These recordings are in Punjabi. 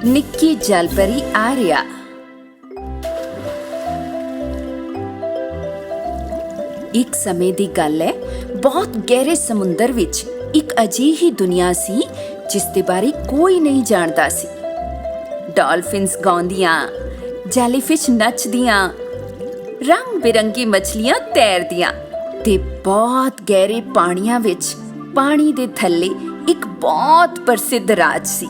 ਨਿੱਕੀ ਜਲਪਰੀ ਆਰਿਆ। ਇੱਕ ਸਮੇਂ ਦੀ ਗੱਲ ਹੈ, ਬਹੁਤ ਗਹਿਰੇ ਸਮੁੰਦਰ ਵਿੱਚ ਇੱਕ ਅਜਿਹੀ ਦੁਨੀਆ ਸੀ ਜਿਸ ਦੇ ਬਾਰੇ ਕੋਈ ਨਹੀਂ ਜਾਣਦਾ ਸੀ। ਡਾਲਫਿਨਸ ਗਾਉਂਦੀਆਂ, ਜੈਲੀਫਿਸ਼ ਨੱਚਦੀਆਂ, ਰੰਗ ਬਿਰੰਗੀ ਮੱਛਲੀਆਂ ਤੈਰਦੀਆਂ ਤੇ ਬਹੁਤ ਗਹਿਰੇ ਪਾਣੀਆਂ ਵਿੱਚ ਪਾਣੀ ਦੇ ਥੱਲੇ ਇੱਕ ਬਹੁਤ ਪ੍ਰਸਿੱਧ ਰਾਜ ਸੀ।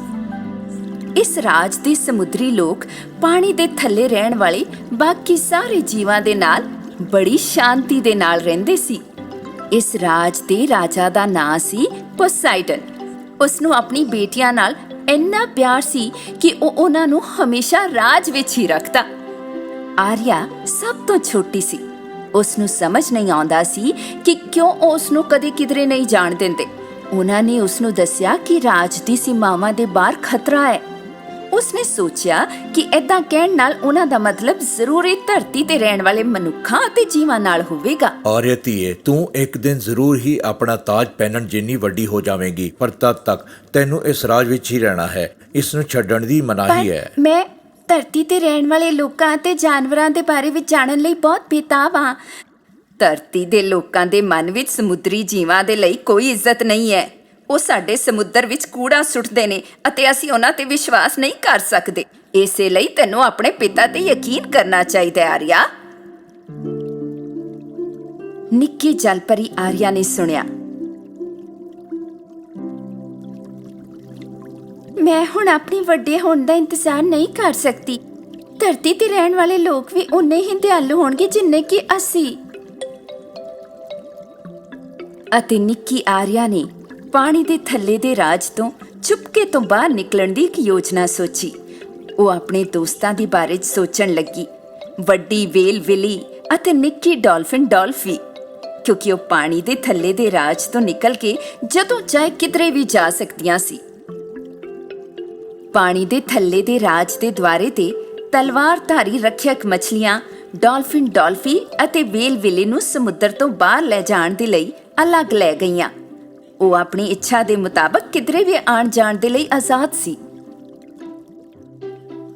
ਇਸ ਰਾਜ ਦੇ ਸਮੁੰਦਰੀ ਲੋਕ ਪਾਣੀ ਦੇ ਥੱਲੇ ਰਹਿਣ ਵਾਲੇ ਬਾਕੀ ਸਾਰੇ ਜੀਵਾਂ ਦੇ ਨਾਲ ਬੜੀ ਸ਼ਾਂਤੀ ਦੇ ਨਾਲ ਰਹਿੰਦੇ ਸੀ। ਇਸ ਰਾਜ ਦੇ ਰਾਜਾ ਦਾ ਨਾਂ ਸੀ ਪੋਸਾਈਡਨ। ਉਸ ਨੂੰ ਆਪਣੀ ਬੇਟੀਆਂ ਨਾਲ ਇੰਨਾ ਪਿਆਰ ਸੀ ਕਿ ਉਹ ਉਹਨਾਂ ਨੂੰ ਹਮੇਸ਼ਾ ਰਾਜ ਵਿੱਚ ਹੀ ਰੱਖਦਾ। ਆਰਿਆ ਸਭ ਤੋਂ ਛੋਟੀ ਸੀ। ਉਸ ਨੂੰ ਸਮਝ ਨਹੀਂ ਆਉਂਦਾ ਸੀ ਕਿ ਕਿਉਂ ਉਹ ਉਸ ਨੂੰ ਕਦੇ ਕਿਧਰੇ ਨਹੀਂ ਜਾਣ ਦਿੰਦੇ। ਉਹਨਾਂ ਨੇ ਉਸ ਨੂੰ ਦੱਸਿਆ ਕਿ ਰਾਜ ਦੀ ਸੀਮਾਵਾਂ ਦੇ ਬਾਹਰ ਖਤਰਾ ਹੈ। ਉਸਨੇ ਸੋਚਿਆ ਕਿ ਏਦਾਂ ਕਹਿਣ ਨਾਲ ਉਹਨਾਂ ਦਾ ਮਤਲਬ ਜ਼ਰੂਰ ਇਹ ਧਰਤੀ ਤੇ ਰਹਿਣ ਵਾਲੇ ਮਨੁੱਖਾਂ ਅਤੇ ਜੀਵਾਂ ਨਾਲ ਹੋਵੇਗਾ। ਆਰਿਆ ਧੀਏ, ਤੂੰ ਇੱਕ ਦਿਨ ਜ਼ਰੂਰ ਹੀ ਆਪਣਾ ਤਾਜ ਪਹਿਨਣ ਜਿੰਨੀ ਵੱਡੀ ਹੋ ਜਾਵੇਂਗੀ, ਪਰ ਤਦ ਤੱਕ ਤੈਨੂੰ ਇਸ ਰਾਜ ਵਿੱਚ ਹੀ ਰਹਿਣਾ ਹੈ। ਇਸ ਨੂੰ ਛੱਡਣ ਦੀ ਮਨਾਹੀ ਹੈ। ਮੈਂ ਧਰਤੀ ਤੇ ਰਹਿਣ ਵਾਲੇ ਲੋਕਾਂ ਅਤੇ ਜਾਨਵਰਾਂ ਦੇ ਬਾਰੇ ਵਿੱਚ ਜਾਣਨ ਲਈ ਬਹੁਤ ਬੇਤਾਬ ਹਾਂ। ਧਰਤੀ ਦੇ ਲੋਕਾਂ ਦੇ ਮਨ ਵਿੱਚ ਸਮੁੰਦਰੀ ਜੀਵਾਂ ਦੇ ਲਈ ਕੋਈ ਇੱਜ਼ਤ ਨਹੀਂ ਹੈ। ਉਹ ਸਾਡੇ ਸਮੁੰਦਰ ਵਿੱਚ ਕੂੜਾ ਸੁੱਟਦੇ ਨੇ ਅਤੇ ਅਸੀਂ ਉਹਨਾਂ ਤੇ ਵਿਸ਼ਵਾਸ ਨਹੀਂ ਕਰ ਸਕਦੇ। ਇਸੇ ਲਈ ਤੈਨੂੰ ਆਪਣੇ ਪਿਤਾ ਤੇ ਯਕੀਨ ਕਰਨਾ ਚਾਹੀਦਾ ਹੈ ਆਰਿਆ। ਨਿੱਕੀ ਜਲਪਰੀ ਆਰਿਆ ਨੇ ਸੁਣਿਆ। ਮੈਂ ਹੁਣ ਆਪਣੇ ਵੱਡੇ ਹੋਣ ਦਾ ਇੰਤਜ਼ਾਰ ਨਹੀਂ ਕਰ ਸਕਦੀ। ਧਰਤੀ ਤੇ ਰਹਿਣ ਵਾਲੇ ਲੋਕ ਵੀ ਉਨੇ ਹੀ ਦਿਆਲੂ ਹੋਣਗੇ ਜਿੰਨੇ ਕਿ ਅਸੀਂ। ਅਤੇ ਨਿੱਕੀ ਆਰਿਆ ਨੇ ਪਾਣੀ ਦੇ ਥੱਲੇ ਦੇ ਰਾਜ ਤੋਂ ਚੁਪਕੇ ਤੋਂ ਬਾਹਰ ਨਿਕਲਣ ਦੀ ਇੱਕ ਯੋਜਨਾ ਸੋਚੀ। ਉਹ ਆਪਣੇ ਦੋਸਤਾਂ ਦੇ ਬਾਰੇ ਸੋਚਣ ਲੱਗੀ, ਵੱਡੀ ਵੇਲ ਵਿਲੀ ਅਤੇ ਨਿੱਕੀ ਡਾਲਫਿਨ ਡਾਲਫੀ, ਕਿਉਂਕਿ ਉਹ ਪਾਣੀ ਦੇ ਥੱਲੇ ਦੇ ਰਾਜ ਤੋਂ ਨਿਕਲ ਕੇ ਜਦੋਂ ਚਾਹੇ ਕਿਧਰੇ ਵੀ ਜਾ ਸਕਦੀਆਂ ਸੀ। ਪਾਣੀ ਦੇ ਥੱਲੇ ਦੇ ਰਾਜ ਦੇ ਦੁਆਰੇ ਤੇ ਤਲਵਾਰਧਾਰੀ ਰੱਖਿਅਕ ਮੱਛਲੀਆਂ ਡਾਲਫਿਨ ਡਾਲਫੀ ਅਤੇ ਵੇਲ ਵਿਲੇ ਨੂੰ ਸਮੁੰਦਰ ਤੋਂ ਬਾਹਰ ਲੈ ਜਾਣ ਦੇ ਲਈ ਅਲੱਗ ਲੈ ਗਈਆਂ। ਉਹ ਆਪਣੀ ਇੱਛਾ ਦੇ ਮੁਤਾਬਕ ਕਿਧਰੇ ਵੀ ਆਣ ਜਾਣ ਦੇ ਲਈ ਆਜ਼ਾਦ ਸੀ।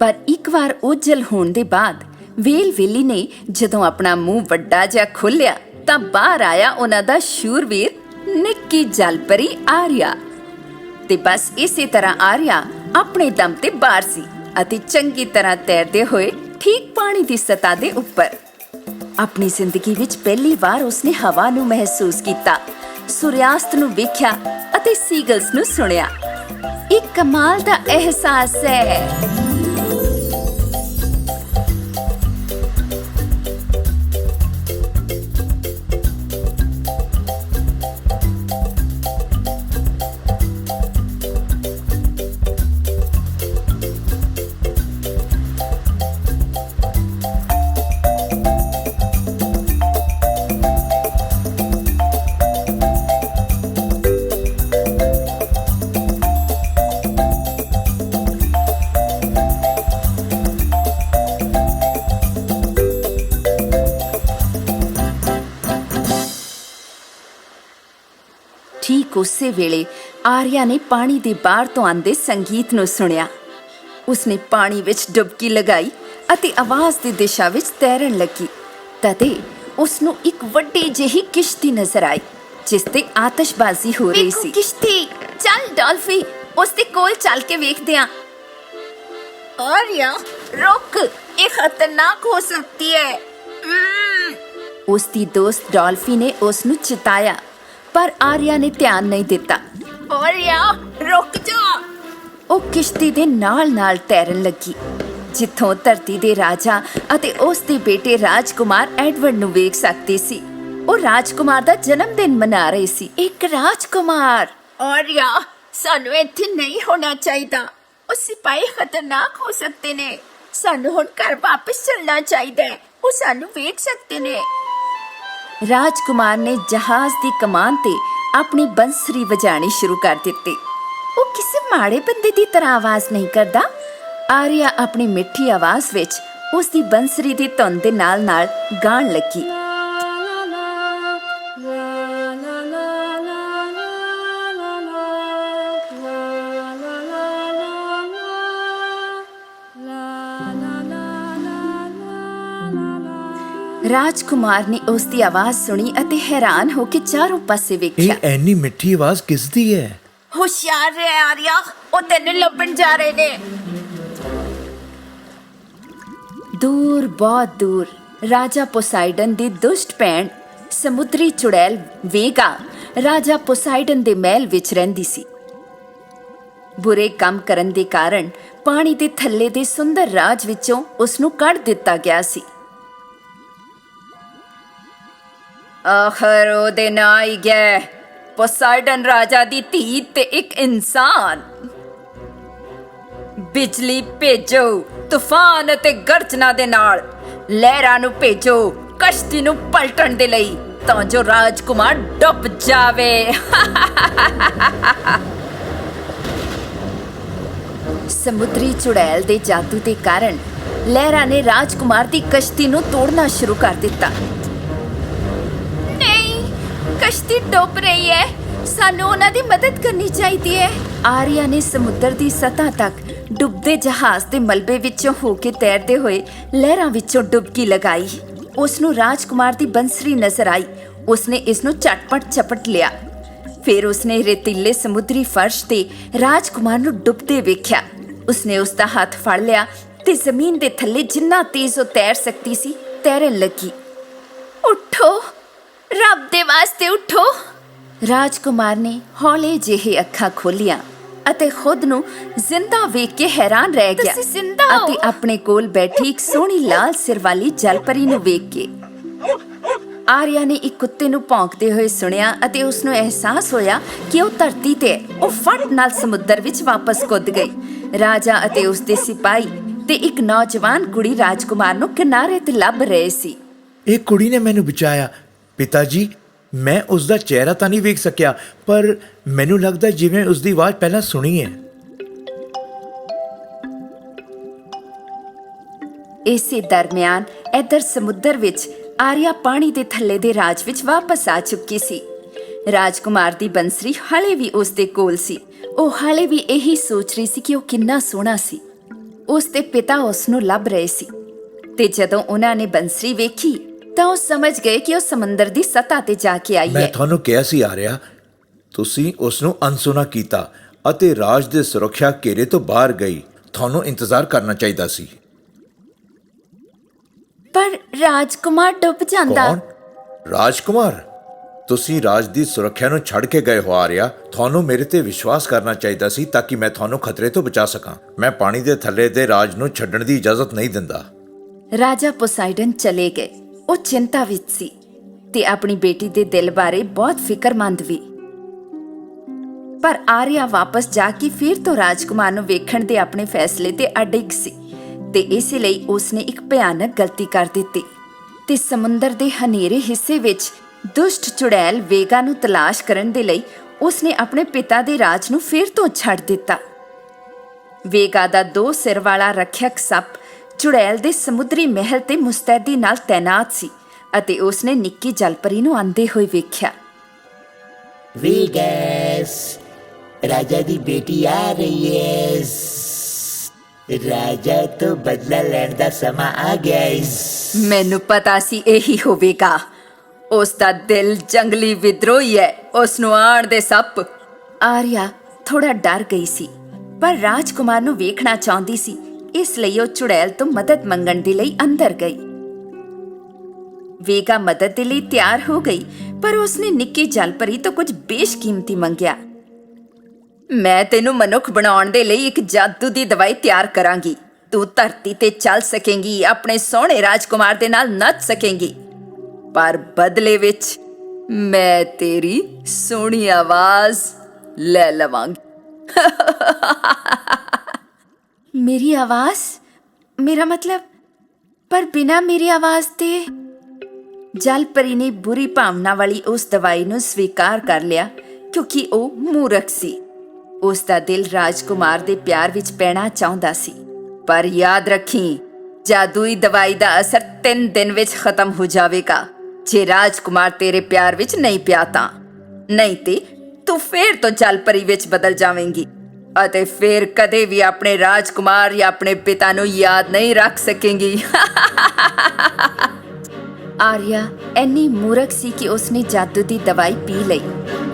ਪਰ ਇੱਕ ਵਾਰ ਓਝਲ ਹੋਣ ਦੇ ਬਾਅਦ ਵੇਲ ਵਿਲੀ ਨੇ ਜਦੋਂ ਆਪਣਾ ਮੂੰਹ ਵੱਡਾ ਜਿਹਾ ਖੋਲ੍ਹਿਆ ਤਾਂ ਬਾਹਰ ਆਇਆ ਉਹਨਾਂ ਦਾ ਸ਼ੂਰਵੀਰ ਨਿੱਕੀ ਜਲਪਰੀ ਆਰਿਆ। ਤੇ ਬਸ ਇਸੇ ਤਰ੍ਹਾਂ ਆਰਿਆ ਆਪਣੇ ਦਮ ਤੇ ਬਾਹਰ ਸੀ ਅਤੇ ਚੰਗੀ ਤਰ੍ਹਾਂ ਤੈਰਦੇ ਹੋਏ ਠੀਕ ਪਾਣੀ ਦੀ ਸਤ੍ਹਾ ਦੇ ਉੱਪਰ। ਆਪਣੀ ਜ਼ਿੰਦਗੀ ਵਿੱਚ ਪਹਿਲੀ ਵਾਰ ਉਸਨੇ ਹਵਾ ਨੂੰ ਮਹਿਸੂਸ ਕੀਤਾ, ਸੂਰਿਆਸਤ ਨੂੰ ਵੇਖਿਆ ਅਤੇ ਸੀਗਲਸ ਨੂੰ ਸੁਣਿਆ। ਇੱਕ ਕਮਾਲ ਦਾ ਅਹਿਸਾਸ ਹੈ। ਠੀਕ ਉਸੇ ਵੇਲੇ ਆਰਿਆ ਨੇ ਪਾਣੀ ਦੇ ਬਾਹਰ ਤੋਂ ਆਉਂਦੇ ਸੰਗੀਤ ਨੂੰ ਸੁਣਿਆ। ਉਸਨੇ ਪਾਣੀ ਵਿੱਚ ਡੁਬਕੀ ਲਗਾਈ ਅਤੇ ਆਵਾਜ਼ ਦੀ ਦਿਸ਼ਾ ਵਿੱਚ ਤੈਰਨ ਲੱਗੀ। ਤਦੇ ਉਸਨੂੰ ਇੱਕ ਵੱਡੀ ਜਿਹੀ ਕਿਸ਼ਤੀ ਨਜ਼ਰ ਆਈ ਜਿਸ ਤੇ ਆਤਿਸ਼ਬਾਜ਼ੀ ਹੋ ਰਹੀ ਸੀ। ਕਿਸ਼ਤੀ, ਚੱਲ ਡਾਲਫੀ, ਉਸ ਦੇ ਕੋਲ ਚੱਲ ਕੇ ਵੇਖਦੇ ਹਾਂ। ਆਰਿਆ ਰੁਕ, ਇਹ ਖਤਰਨਾਕ ਹੋ ਸਕਦੀ ਹੈ। ਉਸ ਦੀ ਦੋਸਤ ਡਾਲਫੀ ਨੇ ਉਸ ਨੂੰ ਚਿਤਾਇਆ, ਪਰ ਆਰਿਆ ਨੇ ਧਿਆਨ ਨਹੀਂ ਦਿੱਤਾ। ਆਰਿਆ ਰੁਕ ਜਾ। ਉਹ ਕਿਸ਼ਤੀ ਦੇ ਨਾਲ-ਨਾਲ ਤੈਰਨ ਲੱਗੀ, ਜਿੱਥੋਂ ਧਰਤੀ ਦੇ ਰਾਜਾ ਅਤੇ ਉਸ ਦੇ ਬੇਟੇ ਰਾਜਕੁਮਾਰ ਐਡਵਰਡ ਨੂੰ ਵੇਖ ਸਕਦੀ ਸੀ। ਉਹ ਰਾਜਕੁਮਾਰ ਦਾ ਜਨਮ ਦਿਨ ਮਨਾ ਰਹੇ ਸੀ। ਇੱਕ ਰਾਜਕੁਮਾਰ। ਆਰਿਆ, ਸਾਨੂੰ ਇੱਥੇ ਨਹੀਂ ਹੋਣਾ ਚਾਹੀਦਾ। ਉਹ ਸਿਪਾਹੀ ਖਤਰਨਾਕ ਹੋ ਸਕਦੇ ਨੇ। ਸਾਨੂੰ ਹੁਣ ਘਰ ਵਾਪਸ ਚੱਲਣਾ ਚਾਹੀਦਾ ਹੈ। ਉਹ ਸਾਨੂੰ ਵੇਖ ਸਕਦੇ ਨੇ। ਰਾਜਕੁਮਾਰ ਨੇ ਜਹਾਜ਼ ਦੀ ਕਮਾਨ ਤੇ ਆਪਣੀ ਬੰਸਰੀ ਵਜਾਣੀ ਸ਼ੁਰੂ ਕਰ ਦਿੱਤੀ। ਉਹ ਕਿਸੇ ਮਾੜੇ ਬੰਦੇ ਦੀ ਤਰ੍ਹਾਂ ਆਵਾਜ਼ ਨਹੀਂ ਕਰਦਾ। ਆਰਿਆ ਆਪਣੀ ਮਿੱਠੀ ਆਵਾਜ਼ ਵਿੱਚ ਉਸ ਦੀ ਬੰਸਰੀ ਦੀ ਧੁਨ ਦੇ ਨਾਲ-ਨਾਲ ਗਾਣ ਲੱਗੀ। ਰਾਜਕੁਮਾਰ ਨੇ ਉਸ ਦੀ ਆਵਾਜ਼ ਸੁਣੀ ਅਤੇ ਹੈਰਾਨ ਹੋ ਕੇ ਚਾਰੋਂ ਪਾਸੇ ਇਹ ਵੇਖਿਆ। ਐਨੀ ਮਿੱਠੀ ਆਵਾਜ਼ ਕਿਸ ਦੀ ਹੈ? ਹੁਸ਼ਿਆਰ ਰਹਿ ਆਰਿਆ, ਉਹ ਤੈਨੂੰ ਲੱਭਣ ਜਾ ਰਹੇ ਨੇ। ਦੂਰ, ਬਹੁਤ ਦੂਰ, ਰਾਜਾ ਪੋਸਾਈਡਨ ਦੀ ਦੁਸ਼ਟ ਭੈਣ ਸਮੁੰਦਰੀ ਚੁੜੈਲ ਵੇਗਾ ਰਾਜਾ ਪੋਸਾਈਡਨ ਦੇ ਮਹਿਲ ਵਿੱਚ ਰਹਿੰਦੀ ਸੀ। ਬੁਰੇ ਕੰਮ ਕਰਨ ਦੇ ਕਾਰਨ ਪਾਣੀ ਦੇ ਥੱਲੇ ਦੇ ਸੁੰਦਰ ਰਾਜ ਵਿੱਚੋਂ ਉਸ ਨੂੰ ਕੱਢ ਦਿੱਤਾ ਗਿਆ ਸੀ। ਆਖਰ ਉਹਦੇ ਨਾਂ ਹੀ ਗਿਆ ਪੋਸਾਈਡਨ ਰਾਜਾ ਦੀ ਧੀ ਤੇ ਇੱਕ ਇਨਸਾਨ। ਬਿਜਲੀ ਭੇਜੋ, ਤੂਫਾਨ ਅਤੇ ਗਰਜਨਾ ਦੇ ਨਾਲ ਲਹਿਰਾਂ ਨੂੰ ਭੇਜੋ ਕਸ਼ਤੀ ਨੂੰ ਪਲਟਣ ਦੇ ਲਈ, ਤਾਂ ਜੋ ਰਾਜਕੁਮਾਰ ਡੁੱਬ ਜਾਵੇ। ਸਮੁੰਦਰੀ ਚੁੜੈਲ ਦੇ ਜਾਦੂ ਦੇ ਕਾਰਨ ਲਹਿਰਾਂ ਨੇ ਰਾਜਕੁਮਾਰ ਦੀ ਕਸ਼ਤੀ ਨੂੰ ਤੋੜਨਾ ਸ਼ੁਰੂ ਕਰ ਦਿੱਤਾ। ਨਹੀਂ, ਕਸ਼ਤੀ ਡੁੱਬ ਰਹੀ ਹੈ, ਸਾਨੂੰ ਉਹਨਾਂ ਦੀ ਮਦਦ ਕਰਨੀ ਚਾਹੀਦੀ ਹੈ। ਆਰੀਆ ਨੇ ਸਮੁੰਦਰ ਦੀ ਸਤ੍ਹਾ ਤੱਕ ਡੁੱਬਦੇ ਜਹਾਜ਼ ਦੇ ਮਲਬੇ ਵਿੱਚੋਂ ਹੋ ਕੇ ਤੈਰਦੇ ਹੋਏ ਲਹਿਰਾਂ ਵਿੱਚੋਂ ਡੁਬਕੀ ਲਗਾਈ। ਉਸ ਨੂੰ ਰਾਜਕੁਮਾਰ ਦੀ ਬੰਸਰੀ ਨਜ਼ਰ ਆਈ। ਉਸਨੇ ਇਸ ਨੂੰ ਝਟਪਟ ਝਪਟ ਲਿਆ। ਫਿਰ ਉਸਨੇ ਰੇਤੀਲੇ ਸਮੁੰਦਰੀ ਫਰਸ਼ ਤੇ ਰਾਜਕੁਮਾਰ ਨੂੰ ਡੁੱਬਦੇ ਵੇਖਿਆ। ਉਸਨੇ ਉਸ ਦਾ ਹੱਥ ਫੜ ਲਿਆ ਤੇ ਜ਼ਮੀਨ ਦੇ ਥੱਲੇ ਜਿੰਨਾ ਤੇਜ਼ ਉਹ ਤੈਰ ਸਕਦੀ ਸੀ ਤੈਰਨ ਲੱਗੀ। ਉੱਠੋ, ਰੱਬ ਦੇ ਵਾਸਤੇ ਉੱਠੋ। ਰਾਜਕੁਮਾਰ ਨੇ ਹੌਲੇ ਜਿਹੇ ਅੱਖਾਂ ਖੋਲੀਆਂ ਅਤੇ ਖੁਦ ਨੂੰ ਜ਼ਿੰਦਾ ਵੇਖ ਕੇ ਹੈਰਾਨ ਰਹਿ ਗਿਆ ਅਤੇ ਆਪਣੇ ਕੋਲ ਬੈਠੀ ਇੱਕ ਸੋਹਣੀ ਲਾਲ ਸਿਰ ਵਾਲੀ ਜਲਪਰੀ ਨੂੰ ਵੇਖ ਕੇ। ਆਰੀਆ ਨੇ ਇੱਕ ਕੁੱਤੇ ਨੂੰ ਭੌਂਕਦੇ ਹੋਏ ਸੁਣਿਆ ਅਤੇ ਉਸ ਨੂੰ ਅਹਿਸਾਸ ਹੋਇਆ ਕਿ ਉਹ ਧਰਤੀ ਤੇ ਉਹ ਫਟ ਨਾਲ ਸਮੁੰਦਰ ਵਿੱਚ ਵਾਪਸ ਕੁੱਦ ਗਈ। ਰਾਜਾ ਅਤੇ ਉਸ ਦੇ ਸਿਪਾਹੀ ਤੇ ਇੱਕ ਨੌਜਵਾਨ ਕੁੜੀ ਰਾਜਕੁਮਾਰ ਨੂੰ ਕਿਨਾਰੇ ਤੇ ਲੱਭ ਰਹੇ ਸੀ। ਇਹ ਕੁੜੀ ਨੇ ਮੈਨੂੰ ਬਚਾਇਆ। ਪਿਤਾ ਜੀ, ਮੈਂ ਉਸ ਦਾ ਚਿਹਰਾ ਤਾਂ ਨਹੀਂ ਵੇਖ ਸਕਿਆ, ਪਰ ਮੈਨੂੰ ਲੱਗਦਾ ਜਿਵੇਂ ਉਸ ਦੀ ਆਵਾਜ਼ ਪਹਿਲਾਂ ਸੁਣੀ ਹੈ। ਇਸੇ ਦਰਮਿਆਨ ਇੱਧਰ ਸਮੁੰਦਰ ਵਿੱਚ ਆਰੀਆ ਪਾਣੀ ਦੇ ਥੱਲੇ ਦੇ ਰਾਜ ਵਿੱਚ ਵਾਪਸ ਆ ਚੁੱਕੀ ਸੀ। ਰਾਜਕੁਮਾਰ ਦੀ ਬੰਸਰੀ ਹਾਲੇ ਵੀ ਉਸ ਦੇ ਕੋਲ ਸੀ। ਉਹ ਹਾਲੇ ਵੀ ਇਹੀ ਸੋਚ ਰਹੀ ਸੀ ਕਿ ਉਹ ਕਿੰਨਾ ਸੋਹਣਾ ਸੀ। ਉਸ ਦੇ ਪਿਤਾ ਉਸ ਨੂੰ ਲੱਭ ਰਹੇ ਸੀ ਤੇ ਜਦੋਂ ਉਹਨਾਂ ਨੇ ਬੰਸਰੀ ਵੇਖੀ ਤਾਂ ਉਹ ਸਮਝ ਗਏ ਕਿ ਉਹ ਸਮੁੰਦਰ ਦੀ ਸਤ੍ਹਾ ਤੇ ਜਾ ਕੇ ਆਈ ਹੈ। ਮੈਂ ਤੁਹਾਨੂੰ ਕਿਹਾ ਸੀ ਆਰਿਆ, ਤੁਸੀਂ ਉਸ ਨੂੰ ਅਨਸੁਣਾ ਕੀਤਾ ਅਤੇ ਰਾਜ ਦੇ ਸੁਰੱਖਿਆ ਘੇਰੇ ਤੋਂ ਬਾਹਰ ਗਈ। ਤੁਹਾਨੂੰ ਇੰਤਜ਼ਾਰ ਕਰਨਾ ਚਾਹੀਦਾ ਸੀ। ਪਰ ਰਾਜਕੁਮਾਰ ਡੁੱਬ ਜਾਂਦਾ। ਕੌਣ? ਰਾਜਕੁਮਾਰ? ਤੁਸੀਂ ਰਾਜ ਦੀ ਸੁਰੱਖਿਆ ਨੂੰ ਛੱਡ ਕੇ ਗਏ ਹੋ ਆਰਿਆ। ਤੁਹਾਨੂੰ ਮੇਰੇ ਤੇ ਵਿਸ਼ਵਾਸ ਕਰਨਾ ਚਾਹੀਦਾ ਸੀ ਤਾਂ ਕਿ ਮੈਂ ਤੁਹਾਨੂੰ ਖਤਰੇ ਤੋਂ ਬਚਾ ਸਕਾਂ। ਮੈਂ ਪਾਣੀ ਦੇ ਥੱਲੇ ਦੇ ਰਾਜ ਨੂੰ ਛੱਡਣ ਦੀ ਇਜਾਜ਼ਤ ਨਹੀਂ ਦਿੰਦਾ। ਰਾਜਾ ਪੋਸਾਈਡਨ ਚਲੇ ਗਏ। ਉਹ ਚਿੰਤਾ ਵਿੱਚ ਸੀ ਤੇ ਆਪਣੀ ਬੇਟੀ ਦੇ ਦਿਲ ਬਾਰੇ ਬਹੁਤ ਫਿਕਰਮੰਦ ਵੀ। ਪਰ ਆਰੀਆ ਵਾਪਸ ਜਾ ਕੇ ਫਿਰ ਤੋਂ ਰਾਜਕੁਮਾਰ ਨੂੰ ਵੇਖਣ ਦੇ ਆਪਣੇ ਫੈਸਲੇ ਤੇ ਅਡਿੱਗ ਸੀ ਤੇ ਇਸੇ ਲਈ ਉਸਨੇ ਇੱਕ ਭਿਆਨਕ ਗਲਤੀ ਕਰ ਦਿੱਤੀ ਤੇ ਸਮੁੰਦਰ ਦੇ ਹਨੇਰੇ ਹਿੱਸੇ ਵਿੱਚ ਦੁਸ਼ਟ ਚੁੜੈਲ ਵੇਗਾ ਨੂੰ ਤਲਾਸ਼ ਕਰਨ ਦੇ ਲਈ ਉਸਨੇ ਆਪਣੇ ਪਿਤਾ ਦੇ ਰਾਜ ਨੂੰ ਫਿਰ ਤੋਂ ਛੱਡ ਦਿੱਤਾ। ਵੇਗਾ ਦਾ 2 ਸਿਰ ਵਾਲਾ ਰੱਖਿਅਕ ਸੱਪ ਚੁੜੈਲ ਦੇ ਸਮੁੰਦਰੀ ਮਹਿਲ ਤੇ ਮੁਸਤੈਦੀ ਨਾਲ ਤੈਨਾਤ ਸੀ ਅਤੇ ਉਸਨੇ ਨਿੱਕੀ ਜਲਪਰੀ ਨੂੰ ਆਂਦੇ ਹੋਏ ਵੇਖਿਆ। ਵੇਗਸ, ਰਾਜਾ ਦੀ ਬੇਟੀ ਆ ਰਹੀ ਹੈ। ਰਾਜਾ ਤੋਂ ਬਦਲਾ ਲੈਣ ਦਾ ਸਮਾਂ ਆ ਗਿਆ ਹੈ। ਮੈਨੂੰ ਪਤਾ ਸੀ ਇਹੀ ਹੋਵੇਗਾ। ਉਸ ਦਾ ਦਿਲ ਜੰਗਲੀ ਵਿਦਰੋਹੀ ਹੈ। ਉਸ ਨੂੰ ਆਣ ਦੇ ਸੱਪ। ਆਰੀਆ ਥੋੜਾ ਡਰ ਗਈ ਸੀ ਪਰ ਰਾਜਕੁਮਾਰ ਨੂੰ ਵੇਖਣਾ ਚਾਹੁੰਦੀ ਸੀ, ਇਸ ਲਈ ਉਹ ਚੁੜੈਲ ਤੋਂ ਮਦਦ ਮੰਗਣ ਦੇ ਲਈ ਅੰਦਰ ਗਈ। ਵੇਗਾ ਮਦਦ ਦੇ ਲਈ ਤਿਆਰ ਹੋ ਗਈ ਪਰ ਉਸਨੇ ਨਿੱਕੀ ਜਲਪਰੀ ਤੋਂ ਕੁਝ ਬੇਸ਼ਕੀਮਤੀ ਮੰਗਿਆ। ਮੈਂ ਤੈਨੂੰ ਮਨੁੱਖ ਬਣਾਉਣ ਦੇ ਲਈ ਇੱਕ ਜਾਦੂ ਦੀ ਦਵਾਈ ਤਿਆਰ ਕਰਾਂਗੀ। ਤੂੰ ਧਰਤੀ ਤੇ ਚੱਲ ਸਕੇਂਗੀ, ਆਪਣੇ ਸੋਹਣੇ ਰਾਜਕੁਮਾਰ ਦੇ ਨਾਲ ਨੱਚ ਸਕੇਂਗੀ, ਪਰ ਬਦਲੇ ਵਿੱਚ ਮੈਂ ਤੇਰੀ ਸੋਹਣੀ ਆਵਾਜ਼ ਲੈ ਲਵਾਂਗੀ। ਮੇਰੀ ਆਵਾਜ਼? ਮੇਰਾ ਮਤਲਬ, ਪਰ ਬਿਨਾਂ ਮੇਰੀ ਆਵਾਜ਼ ਦੇ? ਜਲਪਰੀ ਨੇ ਬੁਰੀ ਭਾਵਨਾ ਵਾਲੀ ਉਸ ਦਵਾਈ ਨੂੰ ਸਵੀਕਾਰ ਕਰ ਲਿਆ ਕਿਉਂਕਿ ਉਹ ਮੂਰਖ ਸੀ। ਉਸ ਦਾ ਦਿਲ ਰਾਜਕੁਮਾਰ ਦੇ ਪਿਆਰ ਵਿੱਚ ਪੈਣਾ ਚਾਹੁੰਦਾ ਸੀ। ਪਰ ਯਾਦ ਰੱਖੀ, ਜਾਦੂਈ ਦਵਾਈ ਦਾ ਅਸਰ 3 ਦਿਨ ਵਿੱਚ ਖਤਮ ਹੋ ਜਾਵੇਗਾ ਜੇ ਰਾਜਕੁਮਾਰ ਤੇਰੇ ਪਿਆਰ ਵਿੱਚ ਨਹੀਂ ਪਿਆ ਤਾਂ। ਨਹੀਂ ਤੇ ਤੂੰ ਫੇਰ ਤੋਂ ਜਲਪਰੀ ਵਿੱਚ ਬਦਲ ਜਾਵੇਂਗੀ ਅਤੇ ਫਿਰ ਕਦੇ ਵੀ ਆਪਣੇ ਰਾਜਕੁਮਾਰ ਜਾਂ ਆਪਣੇ ਪਿਤਾ ਨੂੰ ਯਾਦ ਨਹੀਂ ਰੱਖ ਸਕੇਂਗੀ। ਆਰੀਆ ਇੰਨੀ ਮੂਰਖ ਸੀ ਕਿ ਉਸਨੇ ਜਾਦੂ ਦੀ ਦਵਾਈ ਪੀ ਲਈ।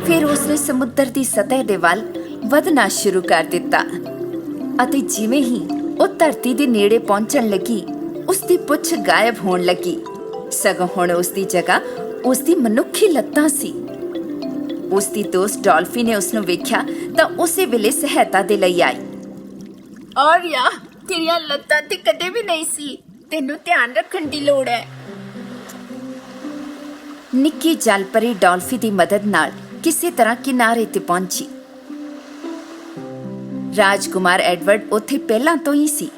ਫਿਰ ਉਸਨੇ ਸਮੁੰਦਰ ਦੀ ਸਤਹ ਦੇ ਵੱਲ ਵਧਣਾ ਸ਼ੁਰੂ ਕਰ ਦਿੱਤਾ ਅਤੇ ਜਿਵੇਂ ਹੀ ਉਹ ਧਰਤੀ ਦੇ ਨੇੜੇ ਪਹੁੰਚਣ ਲੱਗੀ, ਉਸਦੀ ਪੁੱਛ ਗਾਇਬ ਹੋਣ ਲੱਗੀ। ਸਗੋਂ ਹੁਣ ਉਸਦੀ ਜਗ੍ਹਾ ਉਸਦੀ ਮਨੁੱਖੀ ਲੱਤਾਂ ਸੀ। ਉਸਦੀ ਦੋਸਤ ਡਾਲਫੀ ਨੇ ਉਸਨੂੰ ਵੇਖਿਆ ਤਾਂ ਉਸੇ ਵੇਲੇ ਸਹਾਇਤਾ ਦੇ ਲਈ ਆਈ। ਆਰੀਆ, ਤੇਰੀਆਂ ਲੱਤਾਂ ਤੇ ਕਦੇ ਵੀ ਨਹੀਂ ਸੀ, ਤੈਨੂੰ ਧਿਆਨ ਰੱਖਣ ਦੀ ਲੋੜ ਹੈ। ਨਿੱਕੀ ਜਲ ਪਰੀ ਡਾਲਫੀ ਦੀ ਮਦਦ ਨਾਲ ਕਿਸੇ ਤਰ੍ਹਾਂ ਕਿਨਾਰੇ ਤੇ ਪਹੁੰਚੀ। ਰਾਜਕੁਮਾਰ ਐਡਵਰਡ ਉੱਥੇ ਪਹਿਲਾਂ ਤੋਂ ਹੀ ਸੀ,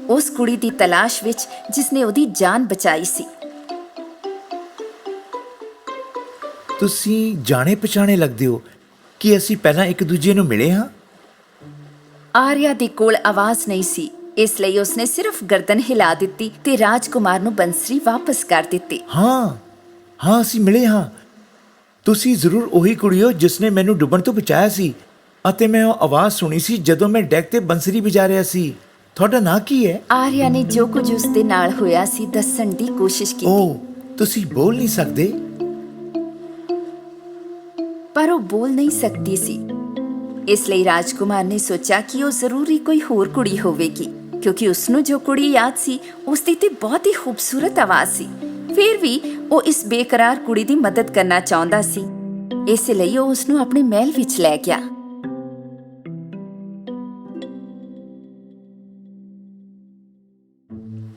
ਉਸ ਕੁੜੀ ਦੀ ਤਲਾਸ਼ ਵਿੱਚ ਜਿਸਨੇ ਉਹਦੀ ਜਾਨ ਬਚਾਈ ਸੀ। ਤੁਸੀਂ ਜਾਣੇ ਪਛਾਣੇ ਲੱਗਦੇ ਹੋ ਕਿ ਅਸੀਂ ਪਹਿਲਾਂ ਇੱਕ ਦੂਜੇ ਨੂੰ ਮਿਲੇ ਹਾਂ। ਆਰੀਆ ਦੇ ਕੋਲ ਆਵਾਜ਼ ਨਹੀਂ ਸੀ, ਇਸ ਲਈ ਉਸਨੇ ਸਿਰਫ ਗਰਦਨ ਹਿਲਾ ਦਿੱਤੀ ਤੇ ਰਾਜਕੁਮਾਰ ਨੂੰ ਬੰਸਰੀ ਵਾਪਸ ਕਰ ਦਿੱਤੀ। ਹਾਂ ਅਸੀਂ ਮਿਲੇ ਹਾਂ। ਤੁਸੀਂ ਜ਼ਰੂਰ ਉਹੀ ਕੁੜੀ ਹੋ ਜਿਸਨੇ ਮੈਨੂੰ ਡੁੱਬਣ ਤੋਂ ਬਚਾਇਆ ਸੀ ਅਤੇ ਮੈਂ ਉਹ ਆਵਾਜ਼ ਸੁਣੀ ਸੀ ਜਦੋਂ ਮੈਂ ਡੈਕ ਤੇ ਬੰਸਰੀ ਵਜਾ ਰਿਹਾ ਸੀ। ਤੁਹਾਡਾ ਨਾਂ ਕੀ ਹੈ? ਆਰੀਆ ਨੇ ਜੋ ਕੁਝ ਉਸਦੇ ਨਾਲ ਹੋਇਆ ਸੀ ਦੱਸਣ ਦੀ ਕੋਸ਼ਿਸ਼ ਕੀਤੀ, ਓ, ਤੁਸੀਂ ਬੋਲ ਨਹੀਂ ਸਕਦੇ। ਪਰ ਉਹ ਬੋਲ ਨਹੀਂ ਸਕਦੀ ਸੀ। ਇਸ ਲਈ ਰਾਜਕੁਮਾਰ ਨੇ ਸੋਚਿਆ ਕਿ ਉਹ ਜ਼ਰੂਰੀ ਕੋਈ ਹੋਰ ਕੁੜੀ ਹੋਵੇਗੀ, ਕਿਉਂਕਿ ਉਸਨੂੰ ਜੋ ਕੁੜੀ ਯਾਦ ਸੀ ਉਸਦੀ ਤੇ ਬਹੁਤ ਹੀ ਖੂਬਸੂਰਤ ਆਵਾਜ਼ ਸੀ। ਫਿਰ ਵੀ ਉਹ ਇਸ ਬੇਕਰਾਰ ਕੁੜੀ ਦੀ ਮਦਦ ਕਰਨਾ ਚਾਹੁੰਦਾ ਸੀ, ਇਸ ਲਈ ਉਹ ਉਸਨੂੰ ਆਪਣੇ ਮਹਿਲ ਵਿੱਚ ਲੈ ਗਿਆ।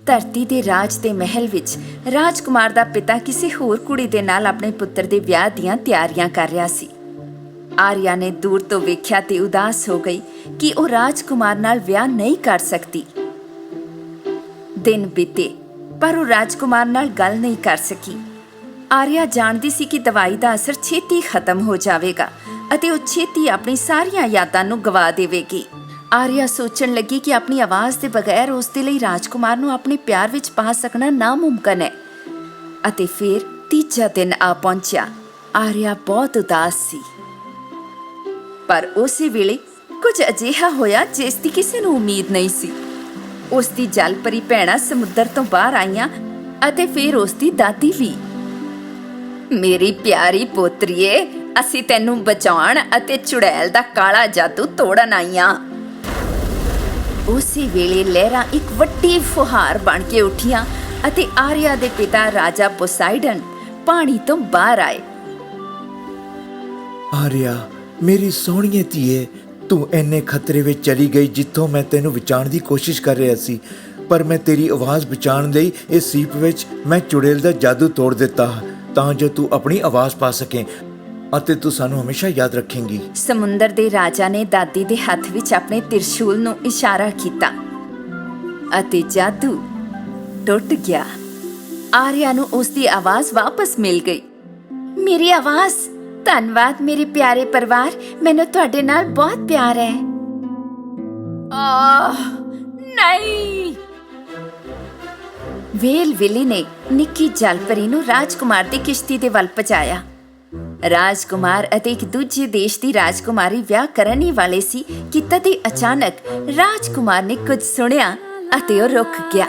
ਧਰਤੀ ਦੇ ਰਾਜ ਦੇ ਮਹਿਲ ਵਿੱਚ ਰਾਜਕੁਮਾਰ ਦਾ ਪਿਤਾ ਕਿਸੇ ਹੋਰ ਕੁੜੀ ਦੇ ਨਾਲ ਆਪਣੇ ਪੁੱਤਰ ਦੇ ਵਿਆਹ ਦੀਆਂ ਤਿਆਰੀਆਂ ਕਰ ਰਿਹਾ ਸੀ। ਆਰੀਆ ਨੇ ਦੂਰ ਤੋਂ ਵੇਖਿਆ ਤੇ ਉਦਾਸ ਹੋ ਗਈ ਕਿ ਉਹ ਰਾਜਕੁਮਾਰ ਨਾਲ ਵਿਆਹ ਨਹੀਂ ਕਰ ਸਕਦੀ। ਦਿਨ ਬੀਤੇ ਪਰ ਉਹ ਰਾਜਕੁਮਾਰ ਨਾਲ ਗੱਲ ਨਹੀਂ ਕਰ ਸਕੀ। ਆਰੀਆ ਜਾਣਦੀ ਸੀ ਕਿ ਦਵਾਈ ਦਾ ਅਸਰ ਛੇਤੀ ਖਤਮ ਹੋ ਜਾਵੇਗਾ ਅਤੇ ਉਹ ਛੇਤੀ ਆਪਣੀ ਸਾਰੀਆਂ ਯਾਦਾਂ ਨੂੰ ਗਵਾ ਦੇਵੇਗੀ। ਆਰੀਆ ਸੋਚਣ ਲੱਗੀ ਕਿ ਆਪਣੀ ਆਵਾਜ਼ ਦੇ ਬਗੈਰ ਉਸ ਦੇ ਲਈ ਰਾਜਕੁਮਾਰ ਨੂੰ ਆਪਣੇ ਪਿਆਰ ਵਿੱਚ ਪਾ ਸਕਣਾ ਨਾਮੁਮਕਨ ਹੈ। ਅਤੇ ਫਿਰ ਤੀਜਾ ਦਿਨ ਆ ਪਹੁੰਚਿਆ। ਆਰੀਆ ਬਹੁਤ ਉਦਾਸ ਸੀ, ਪਰ ਉਸੇ ਵੇਲੇ ਕੁਝ ਅਜਿਹਾ ਹੋਇਆ ਜਿਸ ਦੀ ਕਿਸੇ ਨੂੰ ਉਮੀਦ ਨਹੀਂ ਸੀ। ਉਸ ਦੀ ਜਲ ਪਰੀ ਭੈਣਾਂ ਸਮੁੰਦਰ ਤੋਂ ਬਾਹਰ ਆਈਆਂ ਅਤੇ ਫਿਰ ਉਸ ਦੀ ਦਾਦੀ ਵੀ। ਮੇਰੀ ਪਿਆਰੀ ਪੋਤਰੀਏ, ਅਸੀਂ ਤੈਨੂੰ ਬਚਾਉਣ ਅਤੇ ਚੁੜੈਲ ਦਾ ਕਾਲਾ ਜਾਦੂ ਤੋੜਨ ਆਈਆਂ। ਉਸੇ ਵੇਲੇ ਲਹਿਰਾਂ ਇੱਕ ਵੱਡੀ ਫੁਹਾਰ ਬਣ ਕੇ ਉੱਠੀਆਂ ਅਤੇ ਆਰੀਆ ਦੇ ਪਿਤਾ ਰਾਜਾ ਪੋਸਾਈਡਨ ਪਾਣੀ ਤੋਂ ਬਾਹਰ ਆਏ। ਆਰੀਆ, ਮੇਰੀ ਸੋਹਣੀਏ ਧੀਏ, ਤੂੰ ਇੰਨੇ ਖਤਰੇ ਵਿੱਚ ਚਲੀ ਗਈ ਜਿੱਥੋਂ ਮੈਂ ਤੈਨੂੰ ਬਚਾਉਣ ਦੀ ਕੋਸ਼ਿਸ਼ ਕਰ ਰਿਹਾ ਸੀ, ਪਰ ਮੈਂ ਤੇਰੀ ਆਵਾਜ਼ ਬਚਾਉਣ ਲਈ ਇਸ ਸੀਪ ਵਿੱਚ ਮੈਂ ਚੁੜੇਲ ਦਾ ਜਾਦੂ ਤੋੜ ਦਿੱਤਾ ਤਾਂ ਜੋ ਤੂੰ ਆਪਣੀ ਆਵਾਜ਼ ਪਾ ਸਕੇ ਅਤੇ ਤੂੰ ਸਾਨੂੰ ਹਮੇਸ਼ਾ ਯਾਦ ਰੱਖੇਂਗੀ। ਸਮੁੰਦਰ ਦੇ ਰਾਜਾ ਨੇ ਦਾਦੀ ਦੇ ਹੱਥ ਵਿੱਚ ਆਪਣੇ ਤਿਰਸ਼ੂਲ ਨੂੰ ਇਸ਼ਾਰਾ ਕੀਤਾ ਅਤੇ ਜਾਦੂ ਟੁੱਟ ਗਿਆ। ਆਰੀਆ ਨੂੰ ਉਸ ਦੀ ਆਵਾਜ਼ ਵਾਪਸ ਮਿਲ ਗਈ। ਮੇਰੀ ਆਵਾਜ਼! ਧੰਨਵਾਦ ਮੇਰੇ ਪਿਆਰੇ ਪਰਿਵਾਰ, ਮੈਨੂੰ ਤੁਹਾਡੇ ਨਾਲ ਬਹੁਤ ਪਿਆਰ ਹੈ। ਨਹੀਂ। ਵੇਲ ਵਿਲੀ ਨੇ ਨਿੱਕੀ ਜਲਪਰੀ ਨੂੰ ਰਾਜਕੁਮਾਰ ਦੀ ਕਿਸ਼ਤੀ ਦੇ ਵੱਲ ਪਹੁੰਚਾਇਆ। ਰਾਜਕੁਮਾਰ ਅਤੇ ਇੱਕ ਦੂਜੇ ਦੇਸ਼ ਦੀ ਰਾਜਕੁਮਾਰੀ ਵਿਆਹ ਕਰਨ ਹੀ ਵਾਲੇ ਸੀ ਕਿ ਤਦੇ ਅਚਾਨਕ ਰਾਜਕੁਮਾਰ ਨੇ ਕੁਝ ਸੁਣਿਆ ਅਤੇ ਉਹ ਰੁਕ ਗਿਆ।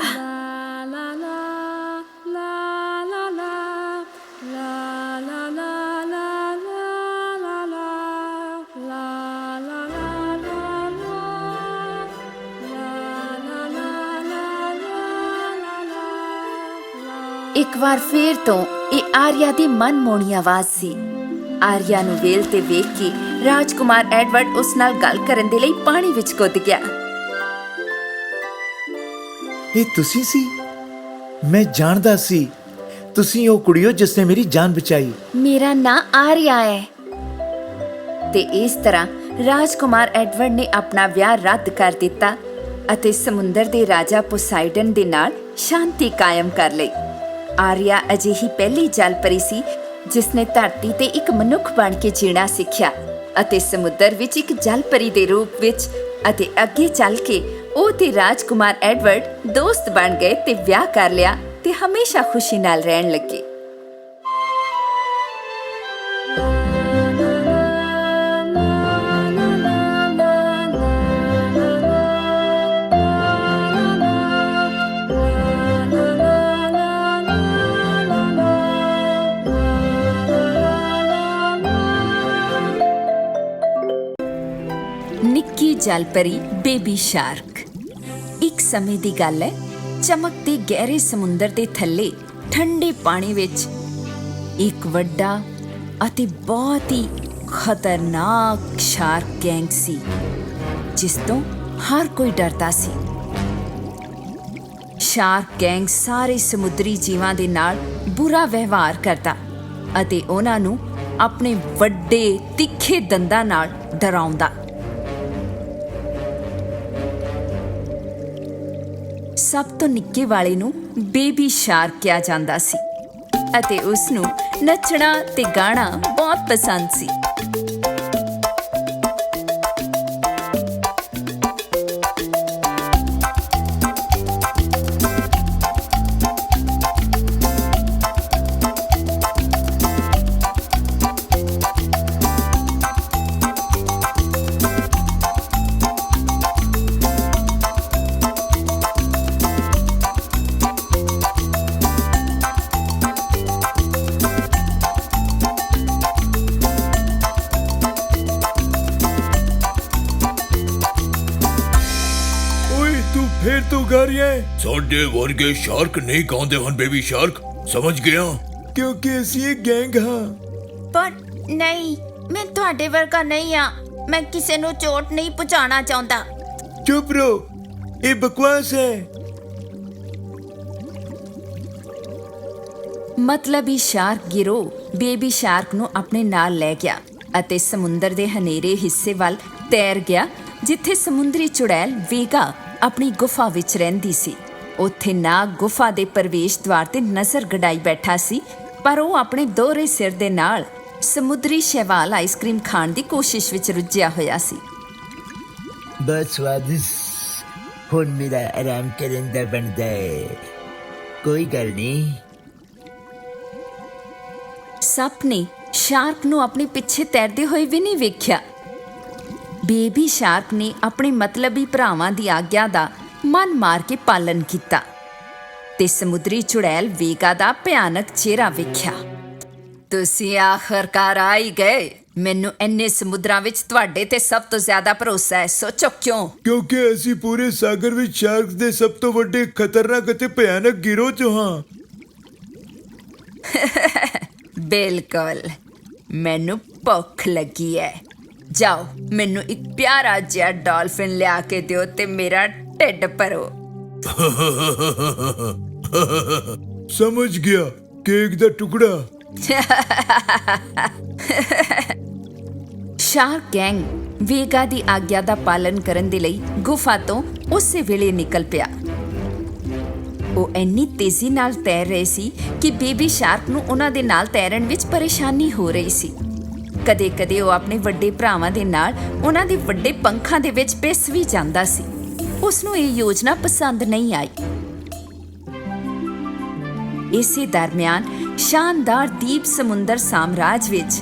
ਇੱਕ ਵਾਰ ਫੇਰ ਤੋਂ ਇਹ ਆਰੀਆ ਦੀ ਮਨਮੋਹਣੀ ਆਵਾਜ਼ ਸੀ। ਆਰੀਆ ਨੂੰ ਵੇਲ ਤੇ ਵੇਖ ਕੇ ਰਾਜਕੁਮਾਰ ਐਡਵਰਡ ਉਸ ਨਾਲ ਗੱਲ ਕਰਨ ਦੇ ਲਈ ਪਾਣੀ ਵਿੱਚ ਕੁੱਦ ਗਿਆ। ਇਹ ਤੁਸੀਂ ਸੀ? ਮੈਂ ਜਾਣਦਾ ਸੀ, ਤੁਸੀਂ ਉਹ ਕੁੜੀ ਹੋ ਜਿਸ ਨੇ ਮੇਰੀ ਜਾਨ ਬਚਾਈ। ਮੇਰਾ ਨਾਂ ਆਰੀਆ ਹੈ। ਤੇ ਇਸ ਤਰ੍ਹਾਂ ਰਾਜਕੁਮਾਰ ਐਡਵਰਡ ਨੇ ਆਪਣਾ ਵਿਆਹ ਰੱਦ ਕਰ ਦਿੱਤਾ ਅਤੇ ਸਮੁੰਦਰ ਦੇ ਰਾਜਾ ਪੋਸਾਈਡਨ ਦੇ ਨਾਲ ਸ਼ਾਂਤੀ ਕਾਇਮ ਕਰ ਲਈ। ਆਰੀਆ ਅਜਿਹੀ ਪਹਿਲੀ ਜਲ ਪਰੀ ਸੀ ਜਿਸ ਨੇ ਧਰਤੀ ਤੇ ਇੱਕ ਮਨੁੱਖ ਬਣ ਕੇ ਜੀਣਾ ਸਿੱਖਿਆ ਅਤੇ ਸਮੁੰਦਰ ਵਿੱਚ ਇੱਕ ਜਲ ਪਰੀ ਦੇ ਰੂਪ ਵਿੱਚ। ਅਤੇ ਅੱਗੇ ਚੱਲ ਕੇ ਉਹ ਤੇ ਰਾਜਕੁਮਾਰ ਐਡਵਰਡ ਦੋਸਤ ਬਣ ਗਏ ਤੇ ਵਿਆਹ ਕਰ ਲਿਆ ਤੇ ਹਮੇਸ਼ਾ ਖੁਸ਼ੀ ਨਾਲ ਰਹਿਣ ਲੱਗੇ। ਨਿੱਕੀ ਜਲਪਰੀ ਬੇਬੀ ਸ਼ਾਰਕ। ਇੱਕ ਸਮੇਂ ਦੀ ਗੱਲ ਹੈ, ਚਮਕਦੇ ਗਹਿਰੇ ਸਮੁੰਦਰ ਦੇ ਥੱਲੇ ਠੰਡੇ ਪਾਣੀ ਵਿੱਚ ਇੱਕ ਵੱਡਾ ਅਤੇ ਬਹੁਤ ਹੀ ਖਤਰਨਾਕ ਸ਼ਾਰਕ ਗੈਂਗ ਸੀ, ਜਿਸ ਤੋਂ ਹਰ ਕੋਈ ਡਰਦਾ ਸੀ। ਸ਼ਾਰਕ ਗੈਂਗ ਸਾਰੇ ਸਮੁੰਦਰੀ ਜੀਵਾਂ ਦੇ ਨਾਲ ਬੁਰਾ ਵਿਵਹਾਰ ਕਰਦਾ ਅਤੇ ਉਹਨਾਂ ਨੂੰ ਆਪਣੇ ਵੱਡੇ ਤਿੱਖੇ ਦੰਦਾਂ ਨਾਲ ਡਰਾਉਂਦਾ। ਸਭ ਤੋਂ ਨਿੱਕੇ ਵਾਲੇ ਨੂੰ ਬੇਬੀ ਸ਼ਾਰਕ ਕਿਹਾ ਜਾਂਦਾ ਸੀ ਅਤੇ ਉਸ ਨੂੰ ਨੱਚਣਾ ਤੇ ਗਾਣਾ ਬਹੁਤ ਪਸੰਦ ਸੀ। ਤੂੰ ਫੇਰ ਤੋਂ ਗਾ ਰਿਹਾ ਹੈ? ਸਾਡੇ ਵਰਗੇ ਸ਼ਾਰਕ ਨਹੀਂ ਗਾਉਂਦੇ ਹਨ ਬੇਬੀ ਸ਼ਾਰਕ, ਸਮਝ ਗਿਆ? ਕਿਉਂਕਿ ਅਸੀਂ ਇੱਕ ਗੈਂਗ ਹਾਂ। ਪਰ ਨਹੀਂ, ਮੈਂ ਤੁਹਾਡੇ ਵਰਗਾ ਨਹੀਂ ਆ। ਮੈਂ ਕਿਸੇ ਨੂੰ ਚੋਟ ਨਹੀਂ ਪਹੁੰਚਾਉਣਾ ਚਾਹੁੰਦਾ। ਚੁੱਪ ਰਹੋ, ਇਹ ਬਕਵਾਸ ਹੈ। ਮਤਲਬੀ ਸ਼ਾਰਕ ਗਿਰੋਹ ਬੇਬੀ ਸ਼ਾਰਕ ਨੂੰ ਆਪਣੇ ਨਾਲ ਲੈ ਗਿਆ ਅਤੇ ਸਮੁੰਦਰ ਦੇ ਹਨੇਰੇ ਹਿੱਸੇ ਵੱਲ ਤੈਰ ਗਿਆ, ਜਿੱਥੇ ਸਮੁੰਦਰੀ ਚੁੜੈਲ ਵੇਗਾ ਆਪਣੀ ਗੁਫਾ ਵਿੱਚ ਰਹਿੰਦੀ ਸੀ। ਉੱਥੇ ਨਾਗ ਗੁਫਾ ਦੇ ਪ੍ਰਵੇਸ਼ ਦੁਆਰ ਤੇ ਨਜ਼ਰ ਗੜਾਈ ਬੈਠਾ ਸੀ, ਪਰ ਉਹ ਆਪਣੇ ਦੋਹਰੇ ਸਿਰ ਦੇ ਨਾਲ ਸਮੁੰਦਰੀ ਸ਼ੈਵਾਲ ਆਈਸਕ੍ਰੀਮ ਖਾਣ ਦੀ ਕੋਸ਼ਿਸ਼ ਵਿੱਚ ਰੁੱਝਿਆ ਹੋਇਆ ਸੀ। ਬਹੁਤ ਸਵਾਦਿਸ਼ਟ। ਹੁਣ ਮੇਰਾ ਆਰਾਮ ਕਰਨ ਦਾ ਬਣਦਾ ਹੈ। ਕੋਈ ਗੱਲ ਨਹੀਂ। ਸੱਪ ਨੇ ਸ਼ਾਰਕ ਨੂੰ ਆਪਣੇ ਪਿੱਛੇ ਤੈਰਦੇ ਹੋਏ ਵੀ ਨਹੀਂ ਵੇਖਿਆ। ਬੇਬੀ ਸ਼ਾਰਕ ਨੇ ਆਪਣੇ ਮਤਲਬੀ ਭਰਾਵਾਂ ਦੀ ਆਗਿਆ ਦਾ ਮਨ ਮਾਰ ਕੇ ਪਾਲਨ ਕੀਤਾ ਤੇ ਸਮੁੰਦਰੀ ਚੁੜੈਲ ਵੇਗਾ ਦਾ ਭਿਆਨਕ ਚਿਹਰਾ ਵੇਖਿਆ। ਤੁਸੀਂ ਆਖਰਕਾਰ ਆ ਹੀ ਗਏ। ਮੈਨੂੰ ਇੰਨੇ ਸਮੁੰਦਰਾਂ ਵਿੱਚ ਤੁਹਾਡੇ ਤੇ ਸਭ ਤੋਂ ਜ਼ਿਆਦਾ ਭਰੋਸਾ ਹੈ। ਸੋਚੋ ਕਿਉਂ? ਕਿਉਂਕਿ ਅਸੀਂ ਪੂਰੇ ਸਾਗਰ ਵਿੱਚ ਸ਼ਾਰਕਸ ਦੇ ਸਭ ਤੋਂ ਵੱਡੇ ਖਤਰਨਾਕ ਅਤੇ ਭਿਆਨਕ ਗਿਰੋਹ ਚੋਂ ਹਾਂ। ਬਿਲਕੁਲ, ਮੈਨੂੰ ਭੁੱਖ ਲੱਗੀ ਹੈ। ਜਾਓ, ਮੈਨੂੰ ਇੱਕ ਪਿਆਰਾ ਜਿਹਾ ਡਾਲਫਿਨ ਲਿਆ ਕੇ ਦਿਓ ਤੇ ਮੇਰਾ ਢਿੱਡ ਭਰੋ। ਸਮਝ ਗਿਆ, ਕੇਕ ਦਾ ਟੁਕੜਾ। ਸ਼ਾਰਕ ਗੈਂਗ ਵੇਗਾ ਦੀ ਆਗਿਆ ਦਾ ਪਾਲਨ ਕਰਨ ਦੇ ਲਈ ਗੁਫਾ ਤੋਂ ਉਸੇ ਵੇਲੇ ਨਿਕਲ ਪਿਆ। ਉਹ ਇੰਨੀ ਤੇਜ਼ੀ ਨਾਲ ਤੈਰ ਰਹੇ ਸੀ ਕਿ ਬੇਬੀ ਸ਼ਾਰਕ ਨੂੰ ਉਹਨਾਂ ਦੇ ਨਾਲ ਤੈਰਨ ਵਿੱਚ ਪਰੇਸ਼ਾਨੀ ਹੋ ਰਹੀ ਸੀ। ਕਦੇ-ਕਦੇ ਉਹ ਆਪਣੇ ਵੱਡੇ ਭਰਾਵਾਂ ਦੇ ਨਾਲ ਉਹਨਾਂ ਦੇ ਵੱਡੇ ਪੰਖਾਂ ਦੇ ਵਿੱਚ ਪਿਸ ਵੀ ਜਾਂਦਾ ਸੀ। ਉਸ ਨੂੰ ਇਹ ਯੋਜਨਾ ਪਸੰਦ ਨਹੀਂ ਆਈ। ਇਸੇ ਦਰਮਿਆਨ ਸ਼ਾਨਦਾਰ ਦੀਪ ਸਮੁੰਦਰ ਸਾਮਰਾਜ ਵਿੱਚ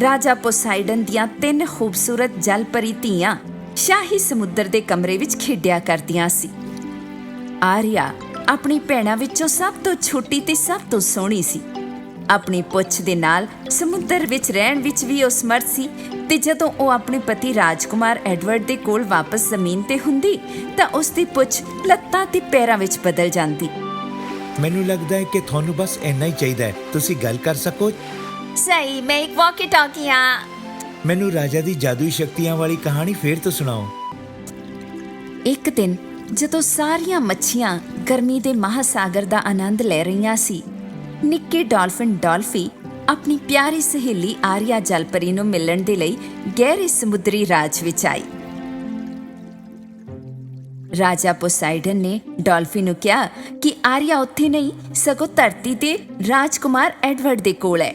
ਰਾਜਾ ਪੋਸਾਈਡਨ ਦੀਆਂ 3 ਖੂਬਸੂਰਤ ਜਲਪਰੀ ਧੀਆਂ ਸ਼ਾਹੀ ਸਮੁੰਦਰ ਦੇ ਕਮਰੇ ਵਿੱਚ ਖੇਡਿਆ ਕਰਦੀਆਂ ਸੀ। ਆਰੀਆ ਆਪਣੀ ਭੈਣਾਂ ਵਿੱਚੋਂ ਸਭ ਤੋਂ ਛੋਟੀ ਤੇ ਸਭ ਤੋਂ ਸੋਹਣੀ ਸੀ। ਆਪਣੀ ਪੁੱਛ ਦੇ ਨਾਲ ਸਮੁੰਦਰ ਵਿੱਚ ਰਹਿਣ ਵਿੱਚ ਵੀ ਉਹ ਸਮਰਥ ਸੀ ਤੇ ਜਦੋਂ ਉਹ ਆਪਣੇ ਪਤੀ ਰਾਜਕੁਮਾਰ ਐਡਵਰਡ ਦੇ ਕੋਲ ਵਾਪਸ ਜ਼ਮੀਨ ਤੇ ਹੁੰਦੀ ਤਾਂ ਉਸ ਦੀ ਪੁੱਛ ਲੱਤਾਂ ਤੇ ਪੈਰਾਂ ਵਿੱਚ ਬਦਲ ਜਾਂਦੀ। ਮੈਨੂੰ ਲੱਗਦਾ ਹੈ ਕਿ ਤੁਹਾਨੂੰ ਬਸ ਇੰਨਾ ਹੀ ਚਾਹੀਦਾ ਹੈ, ਤੁਸੀਂ ਗੱਲ ਕਰ ਸਕੋ। ਸਹੀ, ਮੈਂ ਇੱਕ ਵਾਕੀ ਟਾਕੀ ਹਾਂ। ਮੈਨੂੰ ਰਾਜਾ ਦੀ ਜਾਦੂਈ ਸ਼ਕਤੀਆਂ ਵਾਲੀ ਕਹਾਣੀ ਫੇਰ ਤੋਂ ਸੁਣਾਓ। ਇੱਕ ਦਿਨ ਜਦੋਂ ਸਾਰੀਆਂ ਮੱਛੀਆਂ ਗਰਮੀ ਦੇ ਮਹਾਸਾਗਰ ਦਾ ਆਨੰਦ ਲੈ ਰਹੀਆਂ ਸੀ, ਨਿੱਕੇ ਡਾਲਫਿਨ ਡਾਲਫੀ ਆਪਣੀ ਪਿਆਰੀ ਸਹੇਲੀ ਆਰੀਆ ਜਲਪਰੀ ਨੂੰ ਮਿਲਣ ਦੇ ਲਈ ਗਹਿਰੇ ਸਮੁੰਦਰੀ ਰਾਜ ਵਿੱਚ ਆਈ। ਰਾਜਾ ਪੋਸਾਈਡਨ ਨੇ ਡਾਲਫੀ ਨੂੰ ਕਿਹਾ ਕਿ ਆਰੀਆ ਉੱਥੇ ਨਹੀਂ, ਸਗੋਂ ਧਰਤੀ ਤੇ ਰਾਜਕੁਮਾਰ ਐਡਵਰਡ ਦੇ ਕੋਲ ਹੈ।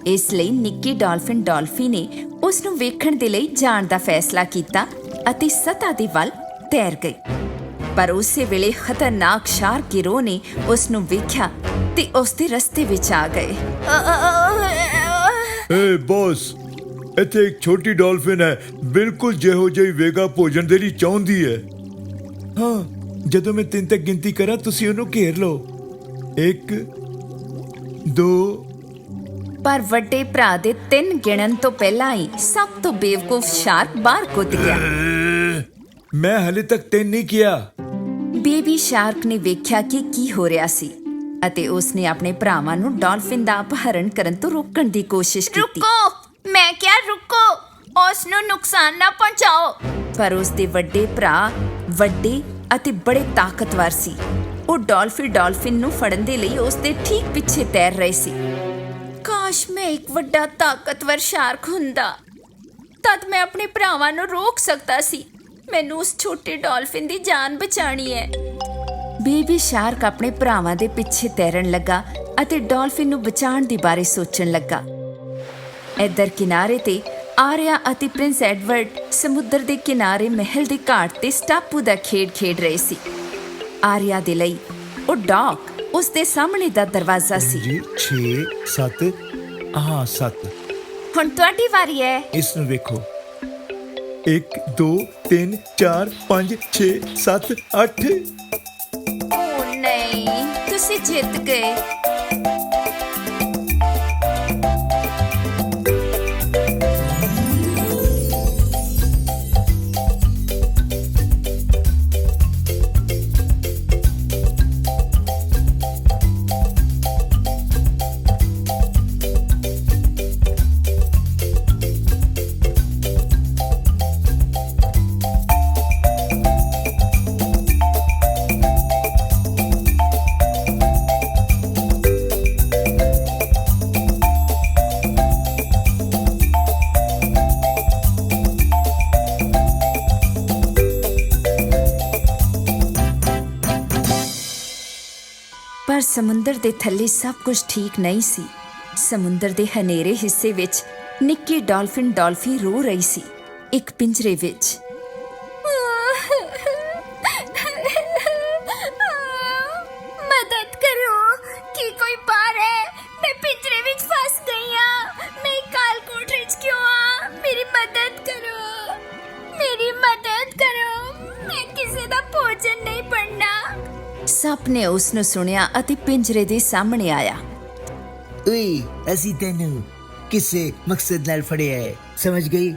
ਇਸ ਲਈ ਨਿੱਕੀ ਡਾਲਫਿਨ ਡਾਲਫੀ ਨੇ ਉਸ ਨੂੰ ਵੇਖਣ ਦੇ ਲਈ ਜਾਣ ਦਾ ਫੈਸਲਾ ਕੀਤਾ ਅਤੇ ਸਤ੍ਹਾ ਦੇ ਵੱਲ ਤੈਰ ਗਈ। ਪਰ ਉਸੇ ਵੇਲੇ ਖਤਰਨਾਕ ਸ਼ਾਰਕ ਗਿਰੋਹ ਨੇ ਉਸ ਨੂੰ ਵੇਖਿਆ ਤੇ ਉਸ ਦੇ ਰਸਤੇ ਵਿੱਚ ਆ ਗਏ। ਏ ਬੌਸ, ਇੱਥੇ ਇੱਕ ਛੋਟੀ ਡਾਲਫਿਨ ਹੈ, ਬਿਲਕੁਲ ਜਿਹੋ ਜਿਹੀ ਵੇਗਾ ਭੋਜਨ ਦੇ ਲਈ ਚਾਹੁੰਦੀ ਹੈ। ਹਾਂ, ਜਦੋਂ ਮੈਂ 3 ਤੱਕ ਗਿਣਤੀ ਕਰਾਂ ਤੁਸੀਂ ਉਹਨੂੰ ਘੇਰ ਲਓ। 1 2। ਪਰ ਵੱਡੇ ਭਰਾ ਦੇ 3 ਗਿਣਨ ਤੋਂ ਪਹਿਲਾਂ ਹੀ ਸਭ ਤੋਂ ਬੇਵਕੂਫ ਸ਼ਾਰਕ ਬਾਹਰ ਕੁੱਦ ਗਿਆ। ਮੈਂ ਹਲੇ ਤੱਕ ਤੈਨੂੰ ਨਹੀਂ ਕਿਹਾ। ਬੇਬੀ ਸ਼ਾਰਕ ਨੇ ਵੇਖਿਆ ਕਿ ਕੀ ਹੋ ਰਿਹਾ ਸੀ ਅਤੇ ਉਸਨੇ ਆਪਣੇ ਭਰਾਵਾਂ ਨੂੰ ਡਾਲਫਿਨ ਦਾ ਅਪਹਰਣ ਕਰਨ ਤੋਂ ਰੋਕਣ ਦੀ ਕੋਸ਼ਿਸ਼ ਕੀਤੀ। ਰੁਕੋ, ਮੈਂ ਕਿਹਾ ਰੁਕੋ, ਉਸ ਨੂੰ ਨੁਕਸਾਨ ਨਾ ਪਹੁੰਚਾਓ। ਪਰ ਉਸਦੇ ਵੱਡੇ ਭਰਾ ਵੱਡੇ ਅਤੇ ਬੜੇ ਤਾਕਤਵਰ ਸੀ। ਉਹ ਡਾਲਫਿਨ ਨੂੰ ਫੜਨ ਦੇ ਲਈ ਉਸਦੇ ਠੀਕ ਪਿੱਛੇ ਤੈਰ ਰਹੇ ਸੀ। ਕਾਸ਼ ਮੈਂ ਇੱਕ ਵੱਡਾ ਤਾਕਤਵਰ ਸ਼ਾਰਕ ਹੁੰਦਾ, ਤਦ ਮੈਂ ਆਪਣੇ ਭਰਾਵਾਂ ਨੂੰ ਰੋਕ ਸਕਦਾ ਸੀ। ਮੈਨੂੰ ਉਸ ਛੋਟੇ ਡਾਲਫਿਨ ਦੀ ਜਾਨ ਬਚਾਣੀ ਹੈ। ਬੇਬੀ ਸ਼ਾਰਕ ਆਪਣੇ ਭਰਾਵਾਂ ਦੇ ਪਿੱਛੇ ਤੈਰਨ ਲੱਗਾ ਅਤੇ ਡਾਲਫਿਨ ਨੂੰ ਬਚਾਉਣ ਦੇ ਬਾਰੇ ਸੋਚਣ ਲੱਗਾ। ਇੱਧਰ ਕਿਨਾਰੇ ਤੇ ਆਰਿਆ ਅਤੇ ਪ੍ਰਿੰਸ ਐਡਵਰਡ ਸਮੁੰਦਰ ਦੇ ਕਿਨਾਰੇ ਮਹਿਲ ਦੇ ਘਾਟ ਤੇ ਸਟਾਪੂ ਦਾ ਖੇਡ ਰਹੇ ਸੀ। ਆਰਿਆ ਦੇ ਲਈ ਉਹ ਡੌਕ ਉਸ ਦੇ ਸਾਹਮਣੇ ਦਾ ਦਰਵਾਜ਼ਾ ਸੀ। ਜੀ 6 7 ਹਾਂ 7। ਹੁਣ ਤੁਹਾਡੀ ਵਾਰੀ ਹੈ। ਇਸ ਨੂੰ ਵੇਖੋ 1 2 3 4 5 6 7 8। ਓ ਨਹੀਂ, ਤੁਸੀਂ ਜਿੱਤ ਗਏ। ਪਰ ਸਮੁੰਦਰ ਦੇ ਥੱਲੇ ਸਭ ਕੁਝ ਠੀਕ ਨਹੀਂ ਸੀ। ਸਮੁੰਦਰ ਦੇ ਹਨੇਰੇ ਹਿੱਸੇ ਵਿੱਚ ਨਿੱਕੀ ਡਾਲਫੀ ਰੋ ਰਹੀ ਸੀ, ਇੱਕ ਪਿੰਜਰੇ ਵਿੱਚ। ਮਦਦ ਕਰੋ, ਕੀ ਕੋਈ ਬਾਹਰ ਹੈ? ਮੈਂ ਪਿੰਜਰੇ ਵਿੱਚ ਫਸ ਗਈ ਹਾਂ। ਮੈਂ ਕਾਲ ਕੋਠੜੀ 'ਚ ਕਿਉਂ ਆ? ਮੇਰੀ ਮਦਦ ਕਰੋ, ਮੇਰੀ ਮਦਦ ਕਰੋ। ਮੈਂ ਕਿਸੇ ਦਾ ਭੋਜਨ ਨਹੀਂ ਬਣਨਾ। ਸੱਪ ਨੇ ਉਸ ਨੂੰ ਸੁਣਿਆ ਅਤੇ ਪਿੰਜਰੇ ਦੇ ਸਾਹਮਣੇ ਆਇਆ। ਓਏ, ਅਸੀਂ ਤੈਨੂੰ ਕਿਸੇ ਮਕਸਦ ਨਾਲ ਫੜਿਆ ਹੈ, ਸਮਝ ਗਈ?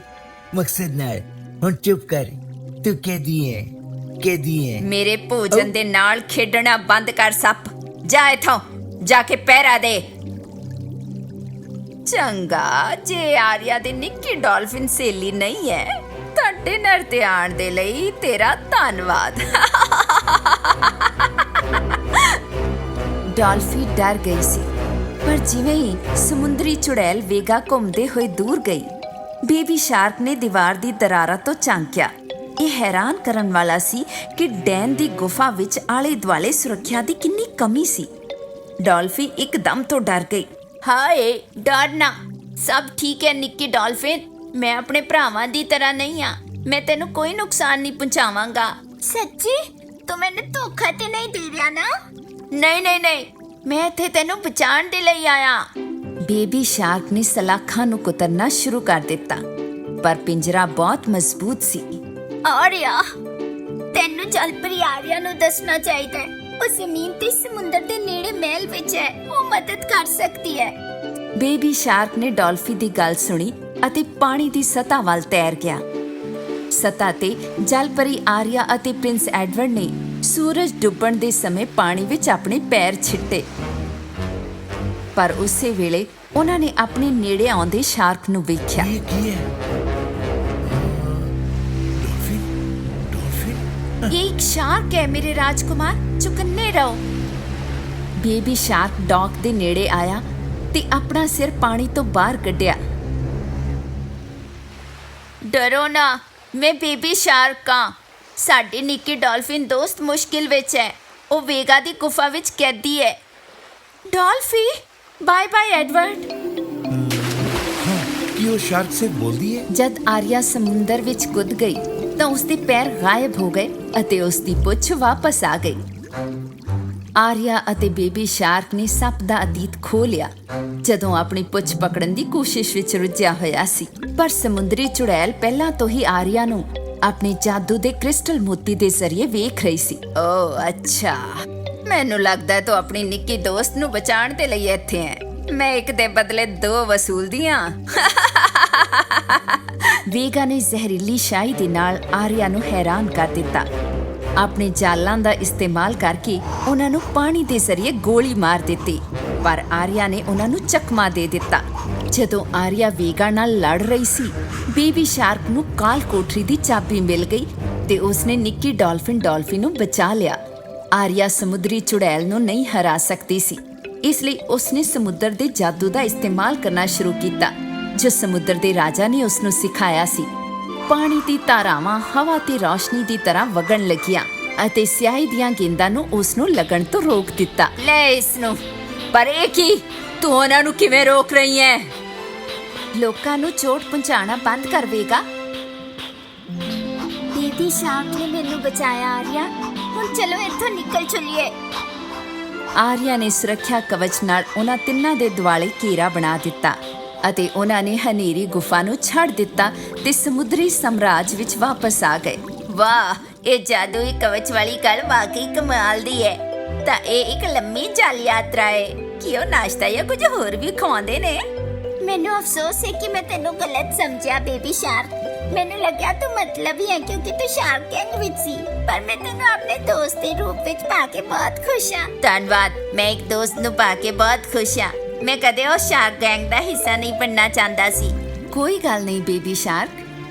ਮਕਸਦ ਨਾਲ। ਹੁਣ ਚੁੱਪ ਕਰ, ਤੂੰ ਕੈਦੀ ਹੈ। ਮੇਰੇ ਭੋਜਨ ਦੇ ਨਾਲ ਖੇਡਣਾ ਬੰਦ ਕਰ ਸੱਪ। ਜਾ ਇੱਥੋਂ, ਜਾ ਕੇ ਪਹਿਰਾ ਦੇ। ਚੰਗਾ, ਜੇ ਆਰਿਆ ਦੀ ਨਿੱਕੀ ਡਾਲਫਿਨ ਸਹੇਲੀ ਨਹੀਂ ਹੈ ਤਾਂ ਡਿਨਰ ਤੇ ਆਉਣ ਦੇ ਲਈ ਤੇਰਾ ਧੰਨਵਾਦ। ਡਾਲਫੀ ਡਰ ਗਈ ਸੀ, ਪਰ ਜਿਵੇਂ ਹੀ ਸਮੁੰਦਰੀ ਚੁੜੈਲ ਵੇਗਾ ਘੁੰਮਦੇ ਹੋਏ ਦੂਰ ਗਈ, ਬੇਬੀ ਸ਼ਾਰਕ ਨੇ ਦੀਵਾਰ ਦੀ ਦਰਾਰਾਂ ਤੋਂ ਝਾਂਕਿਆ। ਇਹ ਹੈਰਾਨ ਕਰਨ ਵਾਲਾ ਸੀ ਕਿ ਡੈਨ ਦੀ ਗੁਫਾ ਵਿੱਚ ਆਲੇ ਦੁਆਲੇ ਸੁਰੱਖਿਆ ਦੀ ਕਿੰਨੀ ਕਮੀ ਸੀ। ਡਾਲਫੀ ਇੱਕਦਮ ਤੋਂ ਡਰ ਗਈ। ਹਾਏ, ਡਰ ਨਾ, ਸਭ ਠੀਕ ਹੈ ਨਿੱਕੀ ਡਾਲਫਿਨ। ਮੈਂ ਆਪਣੇ ਭਰਾਵਾਂ ਦੀ ਤਰ੍ਹਾਂ ਨਹੀਂ ਆ। ਮੈਂ ਤੈਨੂੰ ਕੋਈ ਨੁਕਸਾਨ ਨਹੀਂ ਪਹੁੰਚਾਵਾਂਗਾ। ਸੱਚੀ? ਤੂੰ ਮੈਨੂੰ ਧੋਖਾ ਤੇ ਨਹੀਂ ਦੇ ਰਿਹਾ ਨਾ? ਨਹੀਂ, ਮੈਂ ਇੱਥੇ ਤੈਨੂੰ ਬਚਾਉਣ ਦੇ ਲਈ ਆਇਆ। ਬੇਬੀ ਸ਼ਾਰਕ ਨੇ ਸਲਾਖਾਂ ਨੂੰ ਕੁਤਰਨਾ ਸ਼ੁਰੂ ਕਰ ਦਿੱਤਾ, ਪਰ ਪਿੰਜਰਾ ਬਹੁਤ ਮਜ਼ਬੂਤ ਸੀ। ਆਰਿਆ, ਤੈਨੂੰ ਜਲਪਰੀ ਆਰਿਆ ਨੂੰ ਦੱਸਣਾ ਚਾਹੀਦਾ ਹੈ। ਉਹ ਜ਼ਮੀਨ ਤੇ ਸਮੁੰਦਰ ਦੇ ਨੇੜੇ ਮਹਿਲ ਵਿੱਚ ਹੈ। ਉਹ ਮਦਦ ਕਰ ਸਕਦੀ ਹੈ। ਬੇਬੀ ਸ਼ਾਰਕ ਨੇ ਡਾਲਫੀ ਦੀ ਗੱਲ ਸੁਣੀ ਅਤੇ ਪਾਣੀ ਦੀ ਸਤ੍ਹਾ ਵੱਲ ਤੈਰ ਗਿਆ। ਸਤ੍ਹਾ ਤੇ ਜਲਪਰੀ ਆਰਿਆ ਅਤੇ ਪ੍ਰਿੰਸ ਐਡਵਰਡ ਨੇ ਸੂਰਜ ਡੁੱਬਣ ਦੇ ਸਮੇਂ ਪਾਣੀ ਵਿੱਚ ਆਪਣੇ ਪੈਰ ਛਿੱਟੇ, ਪਰ ਉਸੇ ਵੇਲੇ ਉਹਨਾਂ ਨੇ ਆਪਣੇ ਨੇੜੇ ਆਉਂਦੇ ਸ਼ਾਰਕ ਨੂੰ ਵੇਖਿਆ। ਇਹ ਕੀ ਹੈ? ਡਾਲਫਿਨ ਇਹ ਇੱਕ ਸ਼ਾਰਕ ਹੈ ਮੇਰੇ ਰਾਜਕੁਮਾਰ, ਚੁਕੰਨੇ ਰਹੋ। ਬੇਬੀ ਸ਼ਾਰਕ ਡੌਕ ਦੇ ਨੇੜੇ ਆਇਆ ਤੇ ਆਪਣਾ ਸਿਰ ਪਾਣੀ ਤੋਂ ਬਾਹਰ ਕੱਢਿਆ। ਡਰੋ ਨਾ, ਮੈਂ ਬੇਬੀ ਸ਼ਾਰਕ ਹਾਂ। ਸਾਡੀ ਨਿੱਕੀ ਡਾਲਫਿਨ ਦੋਸਤ ਮੁਸ਼ਕਿਲ ਵਿੱਚ ਹੈ। ਉਹ ਵੇਗਾ ਦੀ ਗੁਫਾ ਵਿੱਚ ਕੈਦੀ ਹੈ। ਡਾਲਫੀ, ਬਾਏ ਬਾਏ ਐਡਵਰਡ। ਕੀ ਉਹ ਸ਼ਾਰਕ ਸੇ ਬੋਲਦੀ ਹੈ? ਜਦ ਆਰਿਆ ਸਮੁੰਦਰ ਵਿੱਚ ਕੁੱਦ ਗਈ ਤਾਂ ਉਸਦੇ ਪੈਰ ਗਾਇਬ ਹੋ ਗਏ ਅਤੇ ਉਸਦੀ ਪੁੱਛ ਵਾਪਸ ਆ ਗਈ। ਆਰਿਆ ਅਤੇ ਬੇਬੀ ਸ਼ਾਰਕ ਨੇ ਸੱਪ ਦਾ ਅਤੀਤ ਖੋਹ ਲਿਆ ਜਦੋਂ ਆਪਣੀ ਪੁੱਛ ਪਕੜਨ ਦੀ ਕੋਸ਼ਿਸ਼ ਵਿੱਚ ਰੁੱਝਿਆ ਹੋਇਆ ਸੀ। ਪਰ ਸਮੁੰਦਰੀ ਚੁੜੈਲ ਪਹਿਲਾਂ ਤੋਂ ਹੀ ਆਰਿਆ ਨੂੰ ਆਪਣੇ ਜਾਦੂ ਦੇ ਕ੍ਰਿਸਟਲ ਮੋਤੀ ਦੇ ਜ਼ਰੀਏ ਵੇਖ ਰਹੀ ਸੀ। ਓ ਅੱਛਾ, ਮੈਨੂੰ ਲੱਗਦਾ ਤੂੰ ਆਪਣੀ ਨਿੱਕੀ ਦੋਸਤ ਨੂੰ ਬਚਾਉਣ ਦੇ ਲਈ ਇੱਥੇ ਹੈ। ਮੈਂ ਇੱਕ ਦੇ ਬਦਲੇ 2 ਵਸੂਲਦੀ ਆਂ। ਵੇਗਾ ਨੇ ਜ਼ਹਿਰੀਲੀ ਸ਼ਾਹੀ ਦੇ ਨਾਲ ਆਰਿਆ ਨੂੰ ਹੈਰਾਨ ਕਰ ਦਿੱਤਾ। ਆਪਣੇ ਜਾਲਾਂ ਦਾ ਇਸਤੇਮਾਲ ਕਰਕੇ ਉਹਨਾਂ ਨੂੰ ਪਾਣੀ ਦੇ ਜ਼ਰੀਏ ਗੋਲੀ ਮਾਰ ਦਿੱਤੀ, ਪਰ ਆਰਿਆ ਨੇ ਉਹਨਾਂ ਨੂੰ ਚਕਮਾ ਦੇ ਦਿੱਤਾ। ਜਦੋਂ ਆਰਿਆ ਵੇਗਾ ਨਾਲ ਲੜ ਰਹੀ ਸੀ, ਬੇਬੀ ਸ਼ਾਰਕ ਨੂੰ ਕਾਲ ਕੋਠਰੀ ਦੀ ਚਾਬੀ ਮਿਲ ਗਈ ਤੇ ਉਸਨੇ ਨਿੱਕੀ ਡਾਲਫਿਨ ਨੂੰ ਬਚਾ ਲਿਆ। ਆਰਿਆ ਸਮੁੰਦਰੀ ਚੁੜੈਲ ਨੂੰ ਨਹੀਂ ਹਰਾ ਸਕਦੀ ਸੀ, ਇਸ ਲਈ ਉਸਨੇ ਸਮੁੰਦਰ ਦੇ ਜਾਦੂ ਦਾ ਇਸਤੇਮਾਲ ਕਰਨਾ ਸ਼ੁਰੂ ਕੀਤਾ ਜੋ ਸਮੁੰਦਰ ਦੇ ਰਾਜਾ ਨੇ ਉਸਨੂੰ ਸਿਖਾਇਆ ਸੀ। ਪਾਣੀ ਦੀ ਧਾਰਾਵਾਂ ਹਵਾ ਤੇ ਰੌਸ਼ਨੀ ਦੀ ਤਰ੍ਹਾਂ ਵਗਣ ਲੱਗੀਆਂ ਅਤੇ ਸਿਆਹੀ ਦੀਆਂ ਗੇਂਦਾਂ ਨੂੰ ਉਸਨੂੰ ਲੱਗਣ ਤੋਂ ਰੋਕ ਦਿੱਤਾ। ਲੈ ਇਸ ਨੂੰ। ਪਰ ਇਹ ਕੀ? ਤੂੰ ਉਹਨਾਂ ਨੂੰ ਕਿਵੇਂ ਰੋਕ ਰਹੀ ਹੈ? ਲੋਕਾਂ ਨੂੰ ਚੋਟ ਪਹੁੰਚਾਉਣਾ ਬੰਦ ਕਰ ਵੇਗਾ। ਬੇਬੀ ਸ਼ਾਰਕ ਨੇ ਮੈਨੂੰ ਬਚਾਇਆ ਆਰਿਆ। ਹੁਣ ਚਲੋ ਇੱਥੋਂ ਨਿਕਲ ਚੱਲੀਏ। ਆਰਿਆ ਨੇ ਸੁਰੱਖਿਆ ਕਵਚ ਨਾਲ ਉਹਨਾਂ ਤਿੰਨਾਂ ਦੇ ਦੁਆਲੇ ਘੇਰਾ ਬਣਾ ਦਿੱਤਾ ਅਤੇ ਉਹਨਾਂ ਨੇ ਹਨੇਰੀ ਗੁਫਾ ਨੂੰ ਛੱਡ ਦਿੱਤਾ ਤੇ ਸਮੁੰਦਰੀ ਸਾਮਰਾਜ ਵਿੱਚ ਵਾਪਸ ਆ ਗਏ। ਵਾਹ, ਇਹ ਜਾਦੂਈ ਕਵਚ ਵਾਲੀ ਗੱਲ ਵਾਕਈ ਕਮਾਲ ਦੀ ਹੈ। ਤਾਂ ਇਹ ਇੱਕ ਲੰਮੀ ਜਲ ਯਾਤਰਾ ਹੈ। ਕੀ ਉਹ ਨਾਸ਼ਤਾ ਜਾਂ ਕੁਝ ਹੋਰ ਵੀ ਖਵਾਉਂਦੇ ਨੇ? ਮੈਨੂੰ ਅਫਸੋਸ ਹੈ ਕਿ ਮੈਂ ਤੈਨੂੰ ਗਲਤ ਸਮਝਿਆ ਬੇਬੀ ਸ਼ਾਰਕ। ਮੈਨੂੰ ਲੱਗਿਆ ਤੂੰ ਮਤਲਬੀ ਹੈ ਕਿਉਂਕਿ ਤੂੰ ਸ਼ਾਰਕ ਗੈਂਗ ਵਿੱਚ ਸੀ, ਪਰ ਮੈਂ ਤੈਨੂੰ ਆਪਣੇ ਦੋਸਤ ਦੇ ਰੂਪ ਵਿੱਚ ਪਾ ਕੇ ਬਹੁਤ ਖੁਸ਼ ਹਾਂ। ਧੰਨਵਾਦ। ਮੈਂ ਇੱਕ ਦੋਸਤ ਨੂੰ ਪਾ ਕੇ ਬਹੁਤ ਖੁਸ਼ ਹਾਂ। ਮੈਂ ਕਦੇ ਉਹ ਸ਼ਾਰਕ ਗੈਂਗ ਦਾ ਹਿੱਸਾ ਨਹੀਂ ਬਣਨਾ ਚਾਹੁੰਦਾ ਸੀ। ਕੋਈ ਗੱਲ ਨਹੀਂ ਬੇਬੀ ਸ਼ਾਰਕ,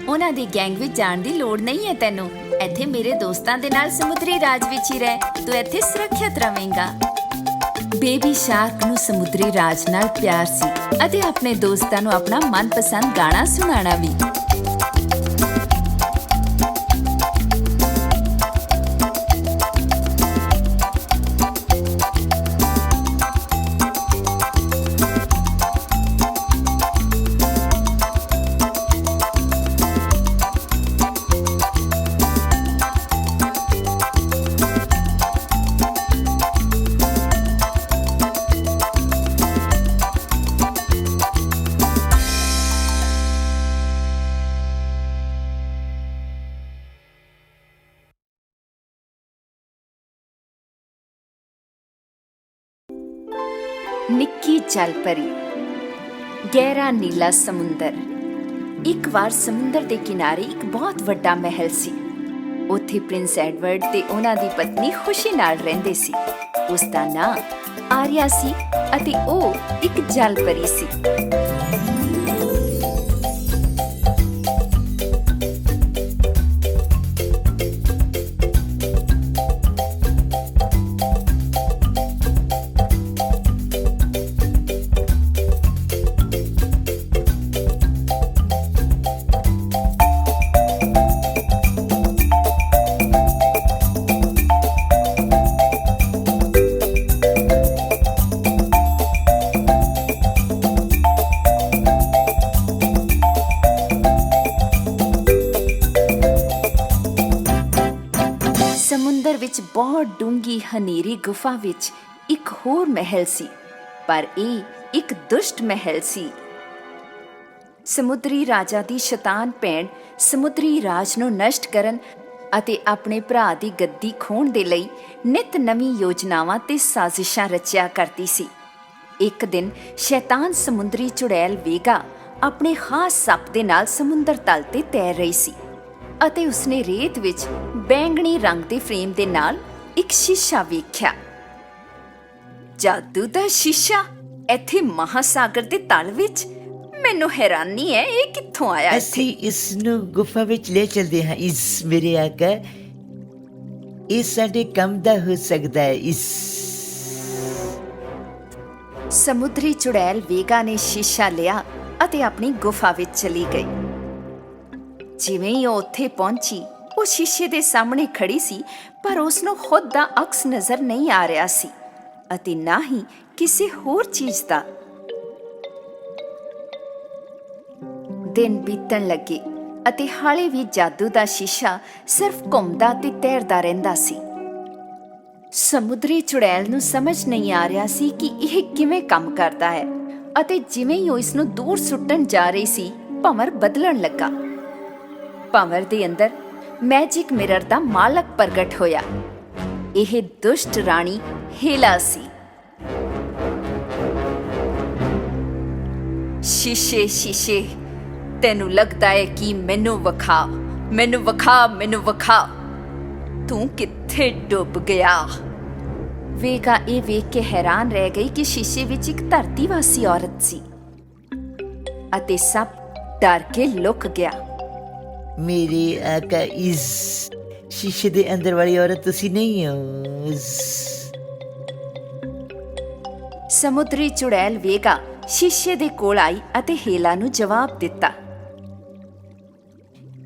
ਉਹਨਾਂ ਦੀ ਗੈਂਗ ਵਿੱਚ ਜਾਣ ਦੀ ਲੋੜ ਨਹੀਂ ਹੈ ਤੈਨੂੰ। ਇੱਥੇ ਮੇਰੇ ਦੋਸਤਾਂ ਦੇ ਨਾਲ ਸਮੁੰਦਰੀ ਰਾਜ ਵਿੱਚ ਹੀ ਰਹਿ, ਤੂੰ ਇੱਥੇ ਸੁਰੱਖਿਅਤ ਰਵੇਂਗਾ। ਬੇਬੀ ਸ਼ਾਰਕ ਨੂੰ ਸਮੁੰਦਰੀ ਰਾਜ ਨਾਲ ਪਿਆਰ ਸੀ ਅਤੇ ਆਪਣੇ ਦੋਸਤਾਂ ਨੂੰ ਆਪਣਾ ਮਨਪਸੰਦ ਗਾਣਾ ਸੁਣਾਉਣਾ ਵੀ। ਨਿੱਕੀ ਜਲ ਪਰੀ। ਗਹਿਰਾ ਨੀਲਾ ਸਮੁੰਦਰ। ਇੱਕ ਵਾਰ ਸਮੁੰਦਰ ਦੇ ਕਿਨਾਰੇ ਇੱਕ ਬਹੁਤ ਵੱਡਾ ਮਹਿਲ ਸੀ। ਉੱਥੇ ਪ੍ਰਿੰਸ ਐਡਵਰਡ ਤੇ ਉਹਨਾਂ ਦੀ ਪਤਨੀ ਖੁਸ਼ੀ ਨਾਲ ਰਹਿੰਦੇ ਸੀ। ਉਸ ਦਾ ਨਾਂ ਆਰਿਆ ਸੀ ਅਤੇ ਉਹ ਇੱਕ ਜਲ ਪਰੀ ਸੀ। ਸਮੁੰਦਰ ਵਿੱਚ ਬਹੁਤ ਡੂੰਘੀ ਹਨੇਰੀ ਗੁਫਾ ਵਿੱਚ ਇੱਕ ਹੋਰ ਮਹਿਲ ਸੀ, ਪਰ ਇਹ ਇੱਕ ਦੁਸ਼ਟ ਮਹਿਲ ਸੀ। ਸਮੁੰਦਰੀ ਰਾਜਾ ਦੀ ਸ਼ੈਤਾਨ ਭੈਣ ਸਮੁੰਦਰੀ ਰਾਜ ਨੂੰ ਨਸ਼ਟ ਕਰਨ ਅਤੇ ਆਪਣੇ ਭਰਾ ਦੀ ਗੱਦੀ ਖੋਹਣ ਦੇ ਲਈ ਨਿਤ ਨਵੀਂ ਯੋਜਨਾਵਾਂ ਤੇ ਸਾਜ਼ਿਸ਼ਾਂ ਰਚਿਆ ਕਰਦੀ ਸੀ। ਇੱਕ ਦਿਨ ਸ਼ੈਤਾਨ ਸਮੁੰਦਰੀ ਚੁੜੈਲ ਵੇਗਾ ਆਪਣੇ ਖਾਸ ਸੱਪ ਦੇ ਨਾਲ ਸਮੁੰਦਰ ਤਲ ਤੇ ਤੈਰ ਰਹੀ ਸੀ ਅਤੇ ਉਸਨੇ ਰੇਤ ਵਿੱਚ ਬੈਂਗਣੀ ਰੰਗ ਦੇ ਫਰੇਮ ਦੇ ਨਾਲ ਇੱਕ ਸ਼ੀਸ਼ਾ ਵੇਖਿਆ। ਜਾਦੂ ਦਾ ਸ਼ੀਸ਼ਾ ਇੱਥੇ ਮਹਾਸਾਗਰ ਦੇ ਤਲ ਵਿੱਚ? ਮੈਨੂੰ ਹੈਰਾਨੀ ਹੈ, ਇਹ ਕਿੱਥੋਂ ਆਇਆ ਇੱਥੇ? ਅਸੀਂ ਇਸ ਨੂੰ ਗੁਫਾ ਵਿੱਚ ਲੈ ਚਲਦੇ ਹਾਂ। ਇਸ ਮੇਰੇ ਆਕਾ, ਇਹ ਸਾਡੇ ਕੰਮ ਦਾ ਹੋ ਸਕਦਾ ਹੈ। ਇਸ ਸਮੁੰਦਰੀ ਚੁੜੈਲ ਵੇਗਾ ਨੇ ਸ਼ੀਸ਼ਾ ਲਿਆ ਅਤੇ ਆਪਣੀ ਗੁਫਾ ਵਿੱਚ ਚਲੀ ਗਈ। ਜਿਵੇਂ ਹੀ ਉਹ ਉੱਥੇ ਪਹੁੰਚੀ, ਉਹ ਸ਼ੀਸ਼ੇ ਦੇ ਸਾਹਮਣੇ ਖੜੀ ਸੀ, ਪਰ ਉਸ ਨੂੰ ਖੁਦ ਦਾ ਅਕਸ ਨਜ਼ਰ ਨਹੀਂ ਆ ਰਿਹਾ ਸੀ ਅਤੇ ਨਾ ਹੀ ਕਿਸੇ ਹੋਰ ਚੀਜ਼ ਦਾ। ਦਿਨ ਬੀਤਣ ਲੱਗੇ ਅਤੇ ਹਾਲੇ ਵੀ ਜਾਦੂ ਦਾ ਸ਼ੀਸ਼ਾ ਸਿਰਫ ਘੁੰਮਦਾ ਤੇ ਤੈਰਦਾ ਰਹਿੰਦਾ ਸੀ। ਸਮੁੰਦਰੀ ਚੁੜੈਲ ਨੂੰ ਸਮਝ ਨਹੀਂ ਆ ਰਿਹਾ ਸੀ ਕਿ ਇਹ ਕਿਵੇਂ ਕੰਮ ਕਰਦਾ ਹੈ ਅਤੇ ਜਿਵੇਂ ਹੀ ਉਹ ਇਸ ਨੂੰ ਦੂਰ ਸੁੱਟਣ ਜਾ ਰਹੀ ਸੀ, ਭੰਵਰ ਬਦਲਣ ਲੱਗਾ। ਭੰਵਰ ਦੇ ਅੰਦਰ ਮੈਜਿਕ ਮਿਰਰ ਦਾ ਮਾਲਕ ਪ੍ਰਗਟ ਹੋਇਆ। ਇਹ ਦੁਸ਼ਟ ਰਾਣੀ ਹੇਲਾ ਸੀ। ਸ਼ੀਸ਼ੇ ਸ਼ੀਸ਼ੇ, ਤੈਨੂੰ ਲੱਗਦਾ ਹੈ ਕਿ ਮੈਨੂੰ ਵਿਖਾ, ਮੈਨੂੰ ਵਿਖਾ, ਮੈਨੂੰ ਵਿਖਾ, ਤੂੰ ਕਿੱਥੇ ਡੁੱਬ ਗਿਆ। ਵੇਗਾ ਇਹ ਵੇਖ ਕੇ ਹੈਰਾਨ ਰਹਿ ਗਈ ਕਿ ਸ਼ੀਸ਼ੇ ਵਿੱਚ ਇੱਕ ਧਰਤੀਵਾਸੀ ਔਰਤ ਸੀ ਅਤੇ ਸਭ ਡਰ ਕੇ ਲੁਕ ਗਿਆ। मेरे आका इस शीशे दे अंदर वाली औरत तुसी नहीं हो। ਸਮੁੰਦਰੀ ਚੁੜੈਲ ਵੇਗਾ ਸ਼ੀਸ਼ੇ ਦੇ ਕੋਲ ਆਈ ਅਤੇ ਹੇਲਾ ਨੂੰ ਜਵਾਬ ਦਿੱਤਾ।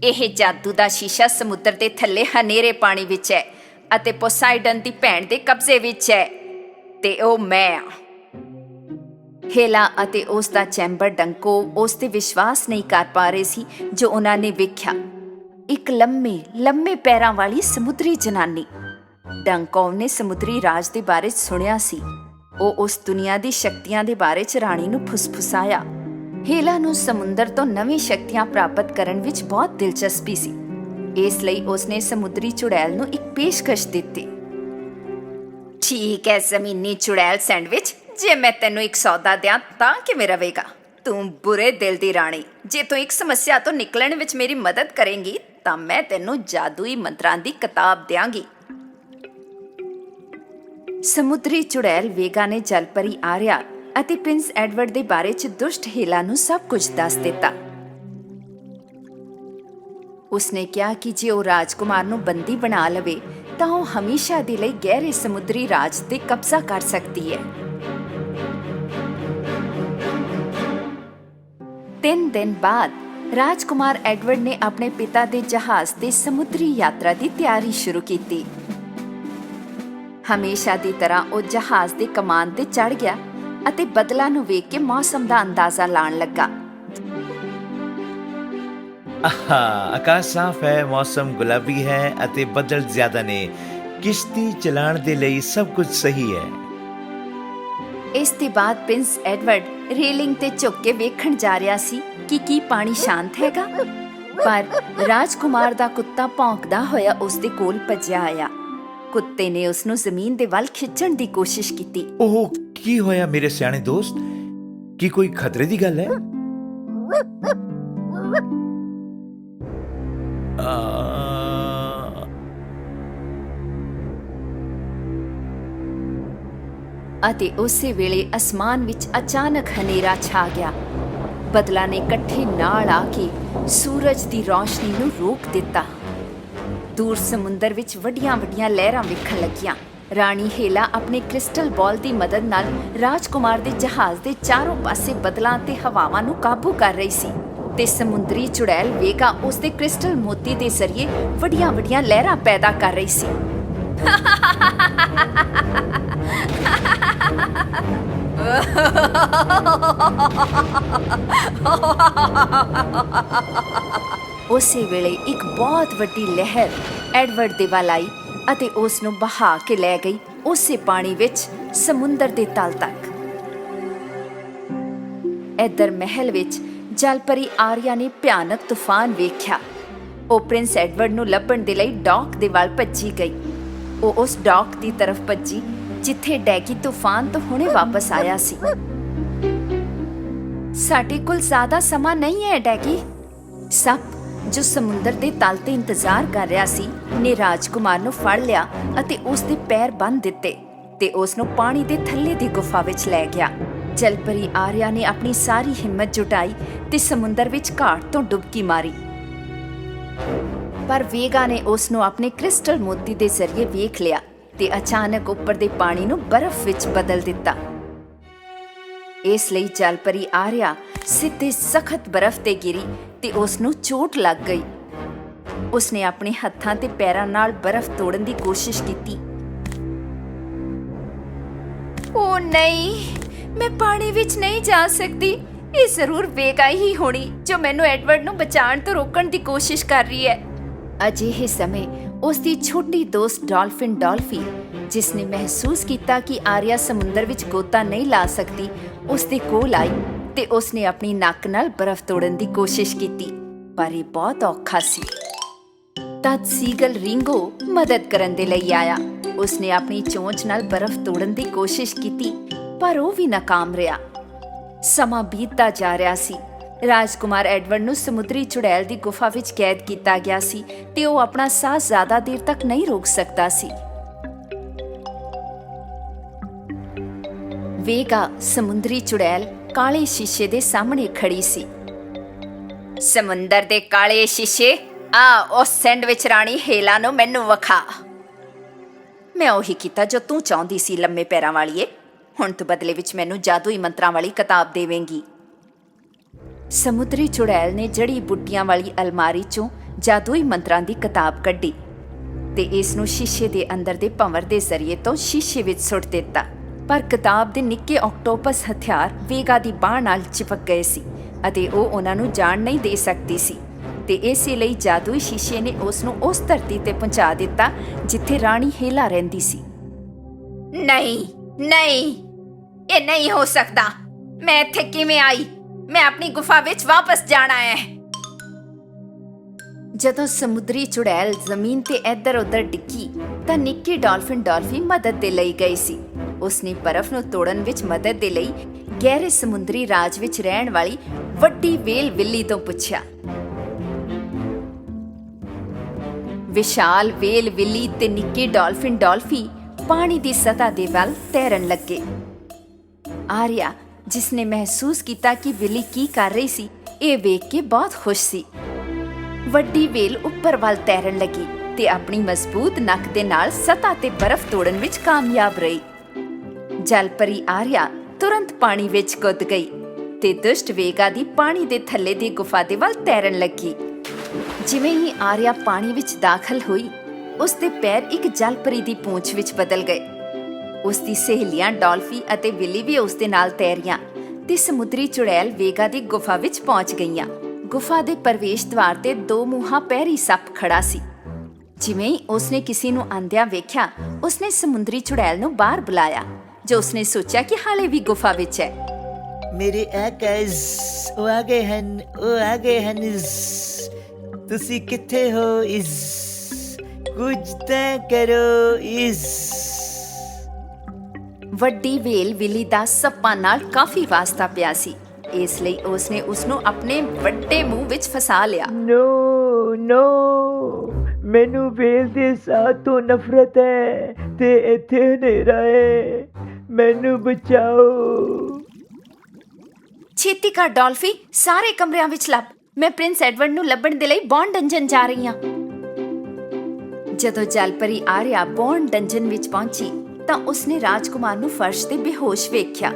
ਇਹ ਜਾਦੂ ਦਾ ਸ਼ੀਸ਼ਾ ਸਮੁੰਦਰ ਦੇ ਥੱਲੇ ਹਨੇਰੇ ਪਾਣੀ ਵਿੱਚ ਹੈ ਅਤੇ ਪੋਸਾਈਡਨ ਦੀ ਭੈਣ ਦੇ ਕਬਜ਼ੇ ਵਿੱਚ ਹੈ ਤੇ ਉਹ ਮੈਂ ਆ। ਹੇਲਾ ਅਤੇ ਉਸ ਦਾ ਚੈਂਬਰ ਡੰਕੋ ਉਸ ਤੇ ਵਿਸ਼ਵਾਸ ਨਹੀਂ ਕਰ ਪਾ ਰਹੇ ਸੀ ਜੋ ਉਹਨਾਂ ਨੇ ਵੇਖਿਆ। ਇੱਕ ਲੰਮੇ ਲੰਮੇ ਪੈਰਾਂ ਵਾਲੀ ਸਮੁੰਦਰੀ ਜਨਾਨੀ। ਡੰਕੋ ਨੇ ਸਮੁੰਦਰੀ ਰਾਜ ਦੇ ਬਾਰੇ ਸੁਣਿਆ ਸੀ। ਉਹ ਉਸ ਦੁਨੀਆ ਦੀ ਸ਼ਕਤੀਆਂ ਦੇ ਬਾਰੇ ਚ ਰਾਣੀ ਨੂੰ ਫੁਸਫੁਸਾਇਆ। ਹੇਲਾ ਨੂੰ ਸਮੁੰਦਰ ਤੋਂ ਨਵੀਂ ਸ਼ਕਤੀਆਂ ਪ੍ਰਾਪਤ ਕਰਨ ਵਿੱਚ ਬਹੁਤ ਦਿਲਚਸਪੀ ਸੀ, ਇਸ ਲਈ ਉਸਨੇ ਸਮੁੰਦਰੀ ਚੁੜੈਲ ਨੂੰ ਇੱਕ ਪੇਸ਼ਕਸ਼ ਦਿੱਤੀ। ਠੀਕ ਹੈ ਜ਼ਮੀਨੀ ਚੁੜੈਲ ਸੈਂਡਵਿਚ, ਜੇ ਮੈਂ ਤੈਨੂੰ ਇੱਕ ਸੌਦਾ ਦਿਆਂ ਤਾਂ ਕਿਵੇਂ ਰਵੇਗਾ? ਤੂੰ ਬੁਰੇ ਦਿਲ ਦੀ ਰਾਣੀ, ਜੇ ਤੂੰ ਇੱਕ ਸਮੱਸਿਆ ਤੋਂ ਨਿਕਲਣ ਵਿੱਚ ਮੇਰੀ ਮਦਦ ਕਰੇਂਗੀ ਤਾਂ ਮੈਂ ਤੈਨੂੰ ਜਾਦੂਈ ਮੰਤਰਾਂ ਦੀ ਕਿਤਾਬ ਦਿਆਂਗੀ। ਸਮੁੰਦਰੀ ਚੁੜੈਲ ਵੇਗਾ ਨੇ ਜਲਪਰੀ ਆਰਿਆ ਅਤੇ ਪ੍ਰਿੰਸ ਐਡਵਰਡ ਦੇ ਬਾਰੇ ਚ ਦੁਸ਼ਟ ਹੇਲਾ ਨੂੰ ਸਭ ਕੁਝ ਦੱਸ ਦਿੱਤਾ। ਉਸਨੇ ਕਿਹਾ ਕਿ ਜੇ ਉਹ ਰਾਜਕੁਮਾਰ ਨੂੰ ਬੰਦੀ ਬਣਾ ਲਵੇ ਤਾਂ ਉਹ ਹਮੇਸ਼ਾ ਦੇ ਲਈ ਗਹਿਰੇ ਸਮੁੰਦਰੀ ਰਾਜ ਤੇ ਕਬਜ਼ਾ ਕਰ ਸਕਦੀ ਹੈ। 3 ਦਿਨ ਬਾਅਦ ਰਾਜਕੁਮਾਰ ਐਡਵਰਡ ਨੇ ਆਪਣੇ ਪਿਤਾ ਦੇ ਜਹਾਜ਼ ਤੇ ਸਮੁੰਦਰੀ ਯਾਤਰਾ ਦੀ ਤਿਆਰੀ ਸ਼ੁਰੂ ਕੀਤੀ। ਹਮੇਸ਼ਾ ਦੀ ਤਰ੍ਹਾਂ ਉਹ ਜਹਾਜ਼ ਦੇ ਕਮਾਨ ਤੇ ਚੜ੍ਹ ਗਿਆ ਅਤੇ ਬਦਲਾਂ ਨੂੰ ਵੇਖ ਕੇ ਮੌਸਮ ਦਾ ਅੰਦਾਜ਼ਾ ਲਾਉਣ ਲੱਗਾ। ਆਹਾ, ਆਕਾਸ਼ ਸਾਫ਼ ਹੈ, ਮੌਸਮ ਗੁਲਾਬੀ ਹੈ ਅਤੇ ਬੱਦਲ ਜ਼ਿਆਦਾ ਨੇ। ਕਿਸ਼ਤੀ ਚਲਾਉਣ ਦੇ ਲਈ ਸਭ ਕੁਝ ਸਹੀ ਹੈ। ਇਸ ਦੇ ਬਾਅਦ ਪ੍ਰਿੰਸ ਐਡਵਰਡ ਰੇਲਿੰਗ ਤੇ ਝੁੱਕ ਕੇ ਵੇਖਣ ਜਾ ਰਿਹਾ ਸੀ ਕਿ ਕੀ ਪਾਣੀ ਸ਼ਾਂਤ ਹੈਗਾ, ਪਰ ਰਾਜਕੁਮਾਰ ਦਾ ਕੁੱਤਾ ਭੌਂਕਦਾ ਹੋਇਆ ਉਸ ਦੇ ਕੋਲ ਭੱਜਿਆ ਆਇਆ। ਕੁੱਤੇ ਨੇ ਉਸ ਨੂੰ ਜ਼ਮੀਨ ਦੇ ਵੱਲ ਖਿੱਚਣ ਦੀ ਕੋਸ਼ਿਸ਼ ਕੀਤੀ। ਉਹ ਕੀ ਹੋਇਆ ਮੇਰੇ ਸਿਆਣੇ ਦੋਸਤ? ਕੀ ਕੋਈ ਖਤਰੇ ਦੀ ਗੱਲ ਹੈ? ਅਤੇ ਉਸੇ ਵੇਲੇ ਅਸਮਾਨ ਵਿੱਚ ਅਚਾਨਕ ਹਨੇਰਾ ਛਾ ਗਿਆ। ਬੱਦਲਾਂ ਨੇ ਇਕੱਠੇ ਨਾਲ ਆ ਕੇ ਸੂਰਜ ਦੀ ਰੌਸ਼ਨੀ ਨੂੰ ਰੋਕ ਦਿੱਤਾ। ਦੂਰ ਸਮੁੰਦਰ ਵਿੱਚ ਵੱਡੀਆਂ-ਵੱਡੀਆਂ ਲਹਿਰਾਂ ਵਿਖਣ ਲੱਗੀਆਂ। ਰਾਣੀ ਹੇਲਾ ਆਪਣੇ ਕ੍ਰਿਸਟਲ ਬਾਲ ਦੀ ਮਦਦ ਨਾਲ ਰਾਜਕੁਮਾਰ ਦੇ ਜਹਾਜ਼ ਦੇ ਚਾਰੋਂ ਪਾਸੇ ਬੱਦਲਾਂ ਤੇ ਹਵਾਵਾਂ ਨੂੰ ਕਾਬੂ ਕਰ ਰਹੀ ਸੀ ਤੇ ਸਮੁੰਦਰੀ ਚੁੜੈਲ ਵੇਗਾ ਉਸ ਦੇ ਕ੍ਰਿਸਟਲ ਮੋਤੀ ਦੇ ਜ਼ਰੀਏ ਵੱਡੀਆਂ-ਵੱਡੀਆਂ ਲਹਿਰਾਂ ਪੈਦਾ ਕਰ ਰਹੀ ਸੀ। ਉਸੇ ਵੇਲੇ ਇੱਕ ਬਹੁਤ ਵੱਡੀ ਲਹਿਰ ਐਡਵਰਡ ਦੇ ਵੱਲ ਆਈ ਅਤੇ ਉਸ ਨੂੰ ਬਹਾ ਕੇ ਲੈ ਗਈ ਉਸੇ ਪਾਣੀ ਵਿੱਚ ਸਮੁੰਦਰ ਦੇ ਤਲ ਤੱਕ। ਇੱਧਰ ਮਹਿਲ ਵਿੱਚ ਜਲਪਰੀ ਆਰਿਆ ਨੇ ਭਿਆਨਕ ਤੂਫਾਨ ਵੇਖਿਆ। ਉਹ ਪ੍ਰਿੰਸ ਐਡਵਰਡ ਨੂੰ ਲੱਭਣ ਦੇ ਲਈ ਡੌਕ ਦੇ ਵੱਲ ਭੱਜੀ ਗਈ। ਉਹ ਉਸ ਡੌਕ ਦੀ ਤਰਫ ਭੱਜੀ ਜਿੱਥੇ ਡੈਗੀ ਤੂਫਾਨ ਤੋਂ ਹੁਣੇ ਵਾਪਸ ਆਇਆ ਸੀ। ਸਾਡੇ ਕੋਲ ਜ਼ਿਆਦਾ ਸਮਾਂ ਨਹੀਂ ਹੈ ਡੈਗੀ। ਸੱਪ ਜੋ ਸਮੁੰਦਰ ਦੇ ਤਲ ਤੇ ਇੰਤਜ਼ਾਰ ਕਰ ਰਿਹਾ ਸੀ ਨੇ ਰਾਜਕੁਮਾਰ ਨੂੰ ਫੜ ਲਿਆ ਅਤੇ ਉਸ ਦੇ ਪੈਰ ਬੰਨ੍ਹ ਦਿੱਤੇ ਤੇ ਉਸ ਨੂੰ ਪਾਣੀ ਦੇ ਥੱਲੇ ਦੀ ਗੁਫਾ ਵਿੱਚ ਲੈ ਗਿਆ। ਜਲਪਰੀ ਆਰਿਆ ਨੇ ਆਪਣੀ ਸਾਰੀ ਹਿੰਮਤ ਜੁਟਾਈ ਤੇ ਸਮੁੰਦਰ ਵਿੱਚ ਘਾਟ ਤੋਂ ਡੁਬਕੀ ਮਾਰੀ, ਪਰ ਵੇਗਾ ਨੇ ਉਸ ਨੂੰ ਆਪਣੇ ਕ੍ਰਿਸਟਲ ਮੋਤੀ ਦੇ ਜ਼ਰੀਏ ਵੇਖ ਲਿਆ ਤੇ ਅਚਾਨਕ ਉੱਪਰ ਦੇ ਪਾਣੀ ਨੂੰ ਬਰਫ਼ ਵਿੱਚ ਬਦਲ ਦਿੱਤਾ। ਇਸ ਲਈ ਜਲਪਰੀ ਆਰਿਆ ਸਿੱਧੇ ਸਖਤ ਬਰਫ਼ ਤੇ ਗਿਰੀ ਤੇ ਉਸ ਨੂੰ ਚੋਟ ਲੱਗ ਗਈ। ਉਸਨੇ ਆਪਣੇ ਹੱਥਾਂ ਤੇ ਪੈਰਾਂ ਨਾਲ ਬਰਫ਼ ਤੋੜਨ ਦੀ ਕੋਸ਼ਿਸ਼ ਕੀਤੀ। ਓ ਨਹੀਂ, ਮੈਂ ਪਾਣੀ ਵਿੱਚ ਨਹੀਂ ਜਾ ਸਕਦੀ। ਇਹ ਜ਼ਰੂਰ ਵੇਗਾ ਹੀ ਹੋਣੀ ਜੋ ਮੈਨੂੰ ਐਡਵਰਡ ਨੂੰ ਬਚਾਉਣ ਤੋਂ ਰੋਕਣ ਦੀ ਕੋਸ਼ਿਸ਼ ਕਰ ਰਹੀ ਹੈ। ਅਜਿਹੇ ਸਮੇਂ ਉਸ ਦੀ ਛੋਟੀ ਦੋਸਤ ਡਾਲਫਿਨ ਡਾਲਫੀ, ਜਿਸ ਨੇ ਮਹਿਸੂਸ ਕੀਤਾ ਕਿ ਆਰਿਆ ਸਮੁੰਦਰ ਵਿੱਚ ਗੋਤਾ ਨਹੀਂ ਲਾ ਸਕਦੀ, ਉਸ ਦੇ ਕੋਲ ਆਈ ਤੇ ਉਸਨੇ ਆਪਣੀ ਨੱਕ ਨਾਲ ਬਰਫ਼ ਤੋੜਨ ਦੀ ਕੋਸ਼ਿਸ਼ ਕੀਤੀ, ਪਰ ਇਹ ਬਹੁਤ ਔਖਾ ਸੀ। ਤਦ ਸੀਗਲ ਰਿੰਗੋ ਮਦਦ ਕਰਨ ਦੇ ਲਈ ਆਇਆ। ਉਸਨੇ ਆਪਣੀ ਚੋਂਚ ਨਾਲ ਬਰਫ਼ ਤੋੜਨ ਦੀ ਕੋਸ਼ਿਸ਼ ਕੀਤੀ, ਪਰ ਉਹ ਵੀ ਨਾਕਾਮ ਰਿਹਾ। ਸਮਾਂ ਬੀਤਦਾ ਜਾ ਰਿਹਾ ਸੀ। ਰਾਜਕੁਮਾਰ ਐਡਵਰਡ ਨੂੰ ਸਮੁੰਦਰੀ ਚੁੜੈਲ ਦੀ ਗੁਫਾ ਵਿੱਚ ਕੈਦ ਕੀਤਾ ਗਿਆ ਸੀ ਤੇ ਉਹ ਆਪਣਾ ਸਾਹ ਜ਼ਿਆਦਾ ਦੇਰ ਤੱਕ ਨਹੀਂ ਰੋਕ ਸਕਦਾ ਸੀ। ਵੇਗਾ ਸਮੁੰਦਰੀ ਚੁੜੈਲ ਕਾਲੇ ਸ਼ੀਸ਼ੇ ਦੇ ਸਾਹਮਣੇ ਖੜੀ ਸੀ। ਸਮੁੰਦਰ ਦੇ ਕਾਲੇ ਸ਼ੀਸ਼ੇ, ਆ ਉਸ ਸੈਂਡਵਿਚ ਰਾਣੀ ਹੇਲਾ ਨੂੰ ਮੈਨੂੰ ਵਿਖਾ। ਮੈਂ ਉਹੀ ਕੀਤਾ ਜੋ ਤੂੰ ਚਾਹੁੰਦੀ ਸੀ, ਲੰਮੇ ਪੈਰਾਂ ਵਾਲੀਏ। ਹੁਣ ਤੂੰ ਬਦਲੇ ਵਿੱਚ ਮੈਨੂੰ ਜਾਦੂਈ ਮੰਤਰਾਂ ਵਾਲੀ ਕਿਤਾਬ ਦੇਵੇਂਗੀ। ਸਮੁੰਦਰੀ ਚੁੜੈਲ ਨੇ ਜੜੀ ਬੂਟੀਆਂ ਵਾਲੀ ਅਲਮਾਰੀ ਚੋਂ ਜਾਦੂਈ ਮੰਤਰਾਂ ਦੀ ਕਿਤਾਬ ਕੱਢੀ ਤੇ ਇਸ ਨੂੰ ਸ਼ੀਸ਼ੇ ਦੇ ਅੰਦਰ ਦੇ ਭੰਵਰ ਦੇ ਜ਼ਰੀਏ ਤੋਂ ਸ਼ੀਸ਼ੇ ਵਿੱਚ ਸੁੱਟ ਦਿੱਤਾ। ਪਰ ਕਿਤਾਬ ਦੇ ਨਿੱਕੇ ਆਕਟੋਪਸ ਹਥਿਆਰ ਵੇਗਾ ਦੀ ਬਾਹ ਨਾਲ ਚਿਪਕ ਗਏ ਸੀ ਅਤੇ ਉਹ ਉਹਨਾਂ ਨੂੰ ਜਾਣ ਨਹੀਂ ਦੇ ਸਕਦੀ ਸੀ ਤੇ ਇਸੇ ਲਈ ਜਾਦੂਈ ਸ਼ੀਸ਼ੇ ਨੇ ਉਸ ਨੂੰ ਉਸ ਧਰਤੀ ਤੇ ਪਹੁੰਚਾ ਦਿੱਤਾ ਜਿੱਥੇ ਰਾਣੀ ਹੇਲਾ ਰਹਿੰਦੀ ਸੀ। ਨਹੀਂ ਨਹੀਂ, ਇਹ ਨਹੀਂ ਹੋ ਸਕਦਾ। ਮੈਂ ਇੱਥੇ ਕਿਵੇਂ ਆਈ? ਮੈਂ ਆਪਣੀ ਗੁਫਾ ਵਿੱਚ ਵਾਪਸ ਜਾਣਾ ਹੈ। ਜਦੋਂ ਸਮੁੰਦਰੀ ਚੁੜੈਲ ਜ਼ਮੀਨ ਤੇ ਇੱਧਰ-ਉੱਧਰ ਡਿੱਗੀ ਤਾਂ ਨਿੱਕੀ ਡਾਲਫਿਨ ਡਾਲਫੀ ਮਦਦ ਦੇ ਲਈ ਗਈ ਸੀ। ਉਸਨੇ ਬਰਫ਼ ਨੂੰ ਤੋੜਨ ਵਿੱਚ ਮਦਦ ਦੇ ਲਈ ਗਹਿਰੇ ਸਮੁੰਦਰੀ ਰਾਜ ਵਿੱਚ ਰਹਿਣ ਵਾਲੀ ਵੱਡੀ ਵੇਲ ਬਿੱਲੀ ਤੋਂ ਪੁੱਛਿਆ। ਵਿਸ਼ਾਲ ਵੇਲ ਬਿੱਲੀ ਤੇ ਨਿੱਕੀ ਡਾਲਫਿਨ ਡਾਲਫੀ ਪਾਣੀ ਦੀ ਸਤ੍ਹਾ ਦੇ ਵੱਲ ਤੈਰਨ ਲੱਗੇ। ਆਰੀਆ, ਜਿਸਨੇ ਮਹਿਸੂਸ ਕੀਤਾ ਕਿ ਬਿੱਲੀ ਕੀ ਕਰ ਰਹੀ ਸੀ, ਇਹ ਵੇਖ ਕੇ ਬਹੁਤ ਖੁਸ਼ ਸੀ। ਵੱਡੀ ਵੇਲ ਉੱਪਰ ਵੱਲ ਤੈਰਨ ਲੱਗੀ ਤੇ ਆਪਣੀ ਮਜ਼ਬੂਤ ਨੱਕ ਦੇ ਨਾਲ ਸਤ੍ਹਾ ਤੇ ਬਰਫ਼ ਤੋੜਨ ਵਿੱਚ ਕਾਮਯਾਬ ਰਹੀ। ਜਲਪਰੀ ਆਰੀਆ ਤੁਰੰਤ ਪਾਣੀ ਵਿੱਚ ਕੁੱਦ ਗਈ ਤੇ ਦੁਸ਼ਟ ਵੇਗਾ ਦੀ ਪਾਣੀ ਦੇ ਥੱਲੇ ਦੀ ਗੁਫਾ ਦੇ ਵੱਲ ਤੈਰਨ ਲੱਗੀ। ਜਿਵੇਂ ਹੀ ਆਰੀਆ ਪਾਣੀ ਵਿੱਚ ਦਾਖਲ ਹੋਈ, ਉਸ ਦੇ ਪੈਰ ਇੱਕ ਜਲਪਰੀ ਦੀ ਪੂੰਛ ਵਿੱਚ ਬਦਲ ਗਏ। ਉਸ ਦੀ ਸਹੇਲੀਆਂ ਡਾਲਫੀ ਅਤੇ ਬਿੱਲੀ ਵੀ ਉਸ ਦੇ ਨਾਲ ਤੈਰੀਆਂ ਤੇ ਸਮੁੰਦਰੀ ਚੁੜੈਲ ਵੇਗਾ ਦੀ ਗੁਫਾ ਵਿੱਚ ਪਹੁੰਚ ਗਈਆਂ। ਗੁਫਾ ਦੇ ਪ੍ਰਵੇਸ਼ ਦੁਆਰ ਤੇ ਦੋ ਮੂੰਹਾਂ ਪੈਰੀ ਸੱਪ ਖੜਾ ਸੀ। ਜਿਵੇਂ ਹੀ ਉਸਨੇ ਕਿਸੇ ਨੂੰ ਆਂਦਿਆਂ ਵੇਖਿਆ, ਉਸਨੇ ਸਮੁੰਦਰੀ ਚੁੜੈਲ ਨੂੰ ਬਾਹਰ ਬੁਲਾਇਆ, ਜੋ ਉਸਨੇ ਸੋਚਿਆ ਕਿ ਹਾਲੇ ਵੀ ਗੁਫਾ ਵਿੱਚ ਹੈ। ਮੇਰੇ ਆਕਾਸ਼, ਉਹ ਆ ਗਏ ਹਨ, ਉਹ ਆ ਗਏ ਹਨ। ਤੁਸੀਂ ਕਿੱਥੇ ਹੋ? ਕੁਝ ਤਾਂ ਕਰੋ। ਵੱਡੀ ਵੇਲ ਬਿੱਲੀ ਦਾ ਸੱਪਾਂ ਨਾਲ ਕਾਫੀ ਵਾਸਤਾ ਪਿਆ ਸੀ, ਇਸ ਲਈ ਉਸਨੇ ਉਸਨੂੰ ਆਪਣੇ ਵੱਡੇ ਮੂੰਹ ਵਿੱਚ ਫਸਾ ਲਿਆ। ਨੋ, ਮੈਨੂੰ ਵੇਲ ਦੇ ਸਾਹ ਤੋਂ ਨਫ਼ਰਤ ਹੈ ਤੇ ਇੱਥੇ ਹਨੇਰਾ ਹੈ। ਮੈਨੂੰ ਬਚਾਓ। ਛੇਤੀ ਕਰ ਡਾਲਫੀ, ਸਾਰੇ ਕਮਰਿਆਂ ਵਿੱਚ ਲੱਭ। ਮੈਂ ਪ੍ਰਿੰਸ ਐਡਵਰਡ ਨੂੰ ਲੱਭਣ ਦੇ ਲਈ ਬੌਂਡ ਡੰਜਨ ਜਾ ਰਹੀ ਹਾਂ। ਜਦੋਂ ਜਲਪਰੀ ਆਰੀਆ ਬੌਂਡ ਡੰਜਨ ਵਿੱਚ ਪਹੁੰਚੀ ਤਾਂ ਉਸਨੇ ਰਾਜਕੁਮਾਰ ਨੂੰ ਫਰਸ਼ ਤੇ ਬੇਹੋਸ਼ ਵੇਖਿਆ।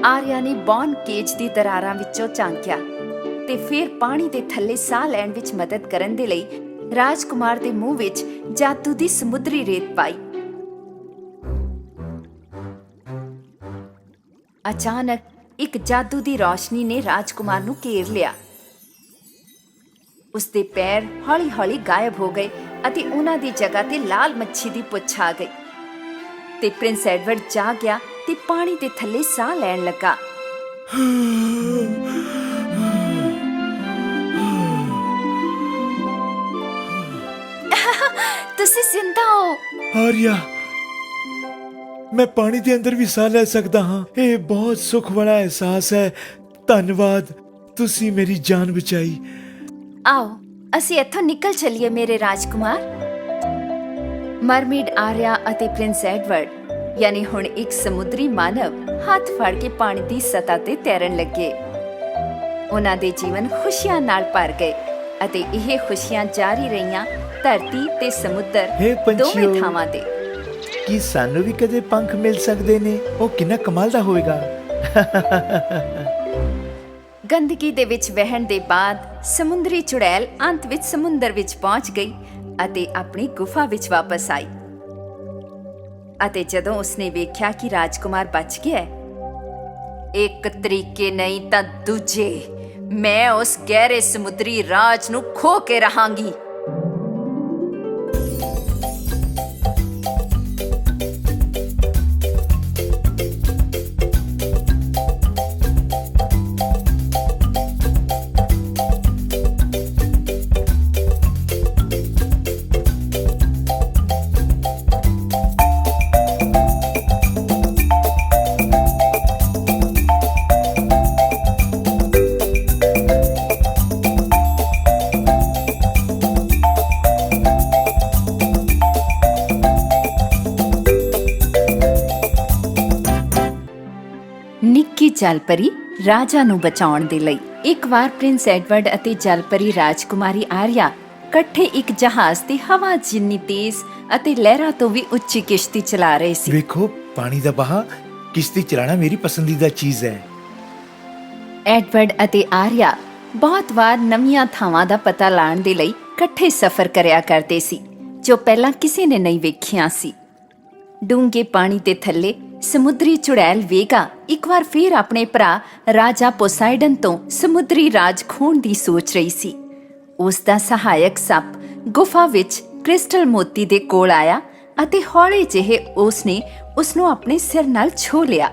ਆਰੀਆ ਨੇ ਬੌਂਡ ਕੇਜ ਦੀ ਦਰਾਰਾਂ ਵਿੱਚੋਂ ਝਾਂਕਿਆ ਤੇ ਫਿਰ ਪਾਣੀ ਦੇ ਥੱਲੇ ਸਾਹ ਲੈਣ ਵਿੱਚ ਮਦਦ ਕਰਨ ਦੇ ਲਈ ਰਾਜਕੁਮਾਰ ਦੇ ਮੂੰਹ ਵਿੱਚ ਜਾਦੂ ਦੀ ਸਮੁੰਦਰੀ ਰੇਤ ਪਾਈ। ਅਚਾਨਕ ਇੱਕ ਜਾਦੂ ਦੀ ਰੌਸ਼ਨੀ ਨੇ ਰਾਜਕੁਮਾਰ ਨੂੰ ਘੇਰ ਲਿਆ। ਉਸਦੇ ਪੈਰ ਹੌਲੀ-ਹੌਲੀ ਗਾਇਬ ਹੋ ਗਏ ਅਤੇ ਉਹਨਾਂ ਦੀ ਜਗ੍ਹਾ ਤੇ ਲਾਲ ਮੱਛੀ ਦੀ ਪੁੱਛ ਆ ਗਈ ਤੇ ਪ੍ਰਿੰਸ ਐਡਵਰਡ ਜਾਗ ਗਿਆ ਤੇ ਪਾਣੀ ਦੇ ਥੱਲੇ ਸਾਹ ਲੈਣ ਲੱਗਾ। ਤੁਸੀਂ ਜ਼ਿੰਦਾ ਹੋ? ਆਰੀਆ, ਮੈਂ ਪਾਣੀ ਦੇ ਅੰਦਰ ਵੀ ਸਾਹ ਲੈ ਸਕਦਾ ਹਾਂ। ਇਹ ਬਹੁਤ ਸੁੱਖ ਵਾਲਾ ਅਹਿਸਾਸ ਹੈ। ਧੰਨਵਾਦ, ਤੁਸੀਂ ਮੇਰੀ ਜਾਨ ਬਚਾਈ। ਆਓ ਅਸੀਂ ਇੱਥੋਂ ਨਿਕਲ ਚੱਲੀਏ ਮੇਰੇ ਰਾਜਕੁਮਾਰ। ਮਰਮੇਡ ਆਰੀਆ ਅਤੇ ਪ੍ਰਿੰਸ ਐਡਵਰਡ ਯਾਨੀ ਹੁਣ ਇੱਕ ਸਮੁੰਦਰੀ ਮਾਨਵ ਹੱਥ ਫੜ ਕੇ ਪਾਣੀ ਦੀ ਸਤ੍ਹਾ ਤੇ ਤੈਰਨ ਲੱਗੇ। ਉਹਨਾਂ ਦੇ ਜੀਵਨ ਖੁਸ਼ੀਆਂ ਨਾਲ ਭਰ ਗਏ ਅਤੇ ਇਹ ਖੁਸ਼ੀਆਂ ਜਾਰੀ ਰਹੀਆਂ ਧਰਤੀ ਤੇ ਸਮੁੰਦਰ ਹੇ ਪੰਛੀਓ, ਦੋਵੇਂ ਥਾਵਾਂ ਤੇ। ਕੀ ਸਾਨੂੰ ਵੀ ਕਦੇ ਪੰਖ ਮਿਲ ਸਕਦੇ ਨੇ? ਉਹ ਕਿੰਨਾ ਕਮਾਲ ਦਾ ਹੋਵੇਗਾ। ਗੰਦਗੀ ਦੇ ਵਿੱਚ ਵਹਿਣ ਦੇ ਬਾਅਦ ਸਮੁੰਦਰੀ ਚੁੜੈਲ ਅੰਤ ਵਿੱਚ ਸਮੁੰਦਰ ਵਿੱਚ ਪਹੁੰਚ ਗਈ ਅਤੇ ਆਪਣੀ ਗੁਫਾ ਵਿੱਚ ਵਾਪਸ ਆਈ। ਅਤੇ ਜਦੋਂ ਉਸਨੇ ਵੇਖਿਆ ਕਿ ਰਾਜਕੁਮਾਰ ਬਚ ਗਿਆ ਹੈ, ਇੱਕ ਤਰੀਕੇ ਨਹੀਂ ਤਾਂ ਦੂਜੇ, ਮੈਂ ਉਸ ਗਹਿਰੇ ਸਮੁੰਦਰੀ ਰਾਜ ਨੂੰ ਖੋ ਕੇ ਰਹਾਂਗੀ। ਜਲਪਰੀ ਰਾਜਾ ਨੂੰ ਬਚਾਉਣ ਦੇ ਲਈ। ਇੱਕ ਵਾਰ ਪ੍ਰਿੰਸ ਐਡਵਰਡ ਅਤੇ ਜਲਪਰੀ ਰਾਜਕੁਮਾਰੀ ਆਰੀਆ ਇਕੱਠੇ ਇੱਕ ਜਹਾਜ਼ ਤੇ ਹਵਾ ਜਿੰਨੀ ਤੇਜ਼ ਅਤੇ ਲਹਿਰਾਂ ਤੋਂ ਵੀ ਉੱਚੀ ਕਿਸ਼ਤੀ ਚਲਾ ਰਹੇ ਸੀ। ਵੇਖੋ ਪਾਣੀ ਦਾ ਬਹਾ, ਕਿਸ਼ਤੀ ਚਲਾਣਾ ਮੇਰੀ ਪਸੰਦੀਦਾ ਚੀਜ਼ ਹੈ। ਐਡਵਰਡ ਅਤੇ ਆਰੀਆ ਬਹੁਤ ਵਾਰ ਨਵੀਆਂ ਥਾਵਾਂ ਦਾ ਪਤਾ ਲਾਉਣ ਦੇ ਲਈ ਇਕੱਠੇ ਸਫ਼ਰ ਕਰਿਆ ਕਰਦੇ ਸੀ ਜੋ ਪਹਿਲਾਂ ਕਿਸੇ ਨੇ ਨਹੀਂ ਵੇਖਿਆ ਸੀ। ਡੂੰਘੇ ਪਾਣੀ ਦੇ ਥੱਲੇ ਸਮੁੰਦਰੀ ਚੁੜੈਲ ਵੇਗਾ ਇੱਕ ਵਾਰ ਫਿਰ ਆਪਣੇ ਭਰਾ ਰਾਜਾ ਪੋਸਾਈਡਨ ਤੋਂ ਸਮੁੰਦਰੀ ਰਾਜ ਖੋਣ ਦੀ ਸੋਚ ਰਹੀ ਸੀ। ਉਸ ਦਾ ਸਹਾਇਕ ਸੱਪ ਗੁਫਾ ਵਿੱਚ ਕ੍ਰਿਸਟਲ ਮੋਤੀ ਦੇ ਕੋਲ ਆਇਆ ਅਤੇ ਹੌਲੇ ਜਿਹੇ ਉਸਨੇ ਉਸ ਨੂੰ ਆਪਣੇ ਸਿਰ ਨਾਲ ਛੋਹ ਲਿਆ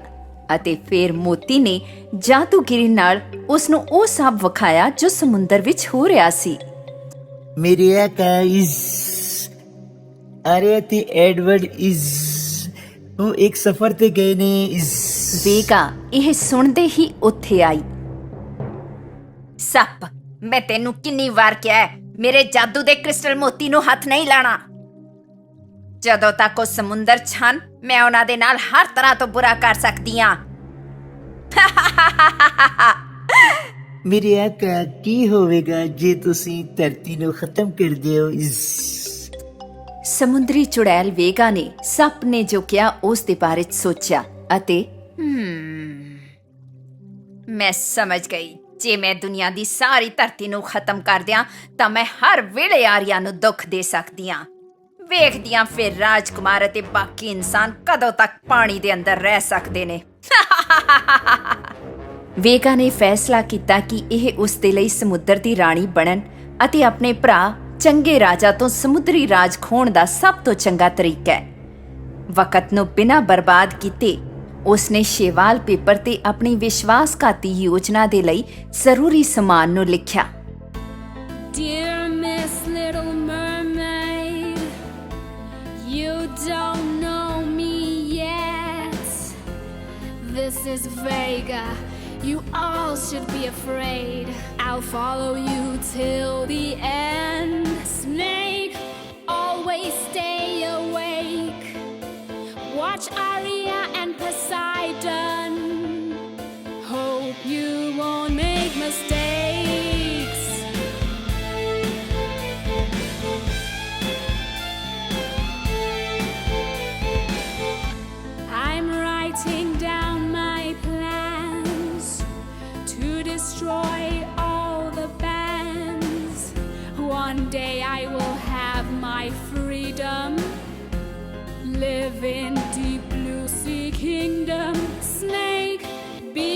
ਅਤੇ ਫਿਰ ਮੋਤੀ ਨੇ ਜਾਦੂਗਿਰੀ ਨਾਲ ਉਸ ਨੂੰ ਉਹ ਸਭ ਵਿਖਾਇਆ ਜੋ ਸਮੁੰਦਰ ਵਿੱਚ ਹੋ ਰਿਹਾ ਸੀ। मेरे आका इज आर्या ते एडवर्ड इज ਉਹ ਇੱਕ ਸਫ਼ਰ ਤੇ ਗਏ ਨੇ ਇਜ਼ ਵੇਗਾ ਇਹ ਸੁਣਦੇ ਹੀ ਉੱਥੇ ਆਈ। ਸੱਪ, ਮੈਂ ਤੈਨੂੰ ਕਿੰਨੀ ਵਾਰ ਕਿਹਾ ਹੈ, ਮੇਰੇ ਜਾਦੂ ਦੇ ਕ੍ਰਿਸਟਲ ਮੋਤੀ ਨੂੰ ਹੱਥ ਨਹੀਂ ਲਾਣਾ। ਜਦੋਂ ਤੱਕ ਉਹ ਸਮੁੰਦਰ 'ਚ ਹਨ, ਮੈਂ ਉਹਨਾਂ ਦੇ ਨਾਲ ਹਰ ਤਰ੍ਹਾਂ ਤੋਂ ਬੁਰਾ ਕਰ ਸਕਦੀ ਹਾਂ। ਮੇਰੇ ਆਕਾ ਕੀ ਹੋਵੇਗਾ ਜੇ ਤੁਸੀਂ ਧਰਤੀ ਨੂੰ ਖਤਮ ਕਰ ਦਿਓ ਇਜ਼ ਸਮੁੰਦਰੀ ਚੁੜੈਲ ਵੇਗਾ ਨੇ ਸੱਪ ਨੇ ਜੋ ਕਿਹਾ ਉਸ ਦੇ ਬਾਰੇ 'ਚ ਸੋਚਿਆ ਅਤੇ ਮੈਂ ਸਮਝ ਗਈ, ਜੇ ਮੈਂ ਦੁਨੀਆ ਦੀ ਸਾਰੀ ਧਰਤੀ ਨੂੰ ਖਤਮ ਕਰ ਦਿਆਂ ਤਾਂ ਮੈਂ ਹਰ ਵੇਲੇ ਆਰੀਆ ਨੂੰ ਦੁੱਖ ਦੇ ਸਕਦੀ ਹਾਂ। ਵੇਖਦੀ ਹਾਂ ਫਿਰ ਰਾਜਕੁਮਾਰ ਅਤੇ ਬਾਕੀ ਇਨਸਾਨ ਕਦੋਂ ਤੱਕ ਪਾਣੀ ਦੇ ਅੰਦਰ ਰਹਿ ਸਕਦੇ ਨੇ। ਵੇਗਾ ਨੇ ਫੈਸਲਾ ਕੀਤਾ ਕਿ ਇਹ ਉਸ ਦੇ ਲਈ ਸਮੁੰਦਰ ਦੀ ਰਾਣੀ ਬਣਨ ਅਤੇ ਆਪਣੇ ਭਰਾ ਚੰਗੇ ਰਾਜਾ ਤੋਂ ਸਮੁੰਦਰੀ ਰਾਜ ਖੋਣ ਦਾ ਸਭ ਤੋਂ ਚੰਗਾ ਤਰੀਕਾ ਹੈ। ਵਕਤ ਨੂੰ ਬਿਨਾਂ ਬਰਬਾਦ ਕੀਤੇ ਉਸਨੇ ਸ਼ੈਵਾਲ ਪੇਪਰ ਤੇ ਆਪਣੀ ਵਿਸ਼ਵਾਸਘਾਤੀ ਯੋਜਨਾ ਦੇ ਲਈ ਜ਼ਰੂਰੀ ਸਮਾਨ ਨੂੰ ਲਿਖਿਆ। Dear Miss Little Mermaid, you don't know me yet. This is Vega. You all should be afraid. I'll follow you till the end. Snake, always stay awake. Watch Aria and Poseidon. Hope you won't make mistakes. I'm writing down my plans to destroy all the bands. One day I will have my freedom. Live in deep blue sea kingdom. Snake, be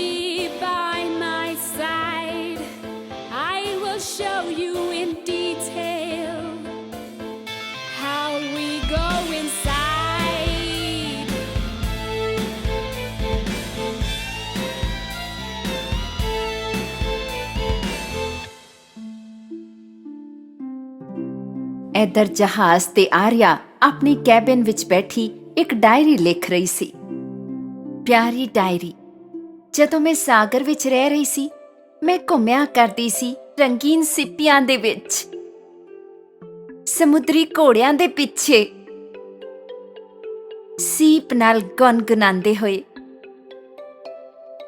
by my side. I will show you in detail how we go inside. ਇੱਧਰ ਜਹਾਜ਼ ਤੇ ਆਰੀਆ ਆਪਣੀ ਕੈਬਿਨ ਵਿੱਚ ਬੈਠੀ ਇੱਕ ਡਾਇਰੀ ਲਿਖ ਰਹੀ ਸੀ। ਪਿਆਰੀ ਡਾਇਰੀ, ਜਦੋਂ ਮੈਂ ਸਾਗਰ ਵਿੱਚ ਰਹਿ ਰਹੀ ਸੀ, ਮੈਂ ਘੁੰਮਿਆ ਕਰਦੀ ਸੀ ਰੰਗੀਨ ਸਿੱਪੀਆਂ ਦੇ ਵਿੱਚ, ਸਮੁੰਦਰੀ ਘੋੜਿਆਂ ਦੇ ਪਿੱਛੇ, ਸੀਪ ਨਾਲ ਗੁਨਗੁਨਾਉਂਦੇ ਹੋਏ,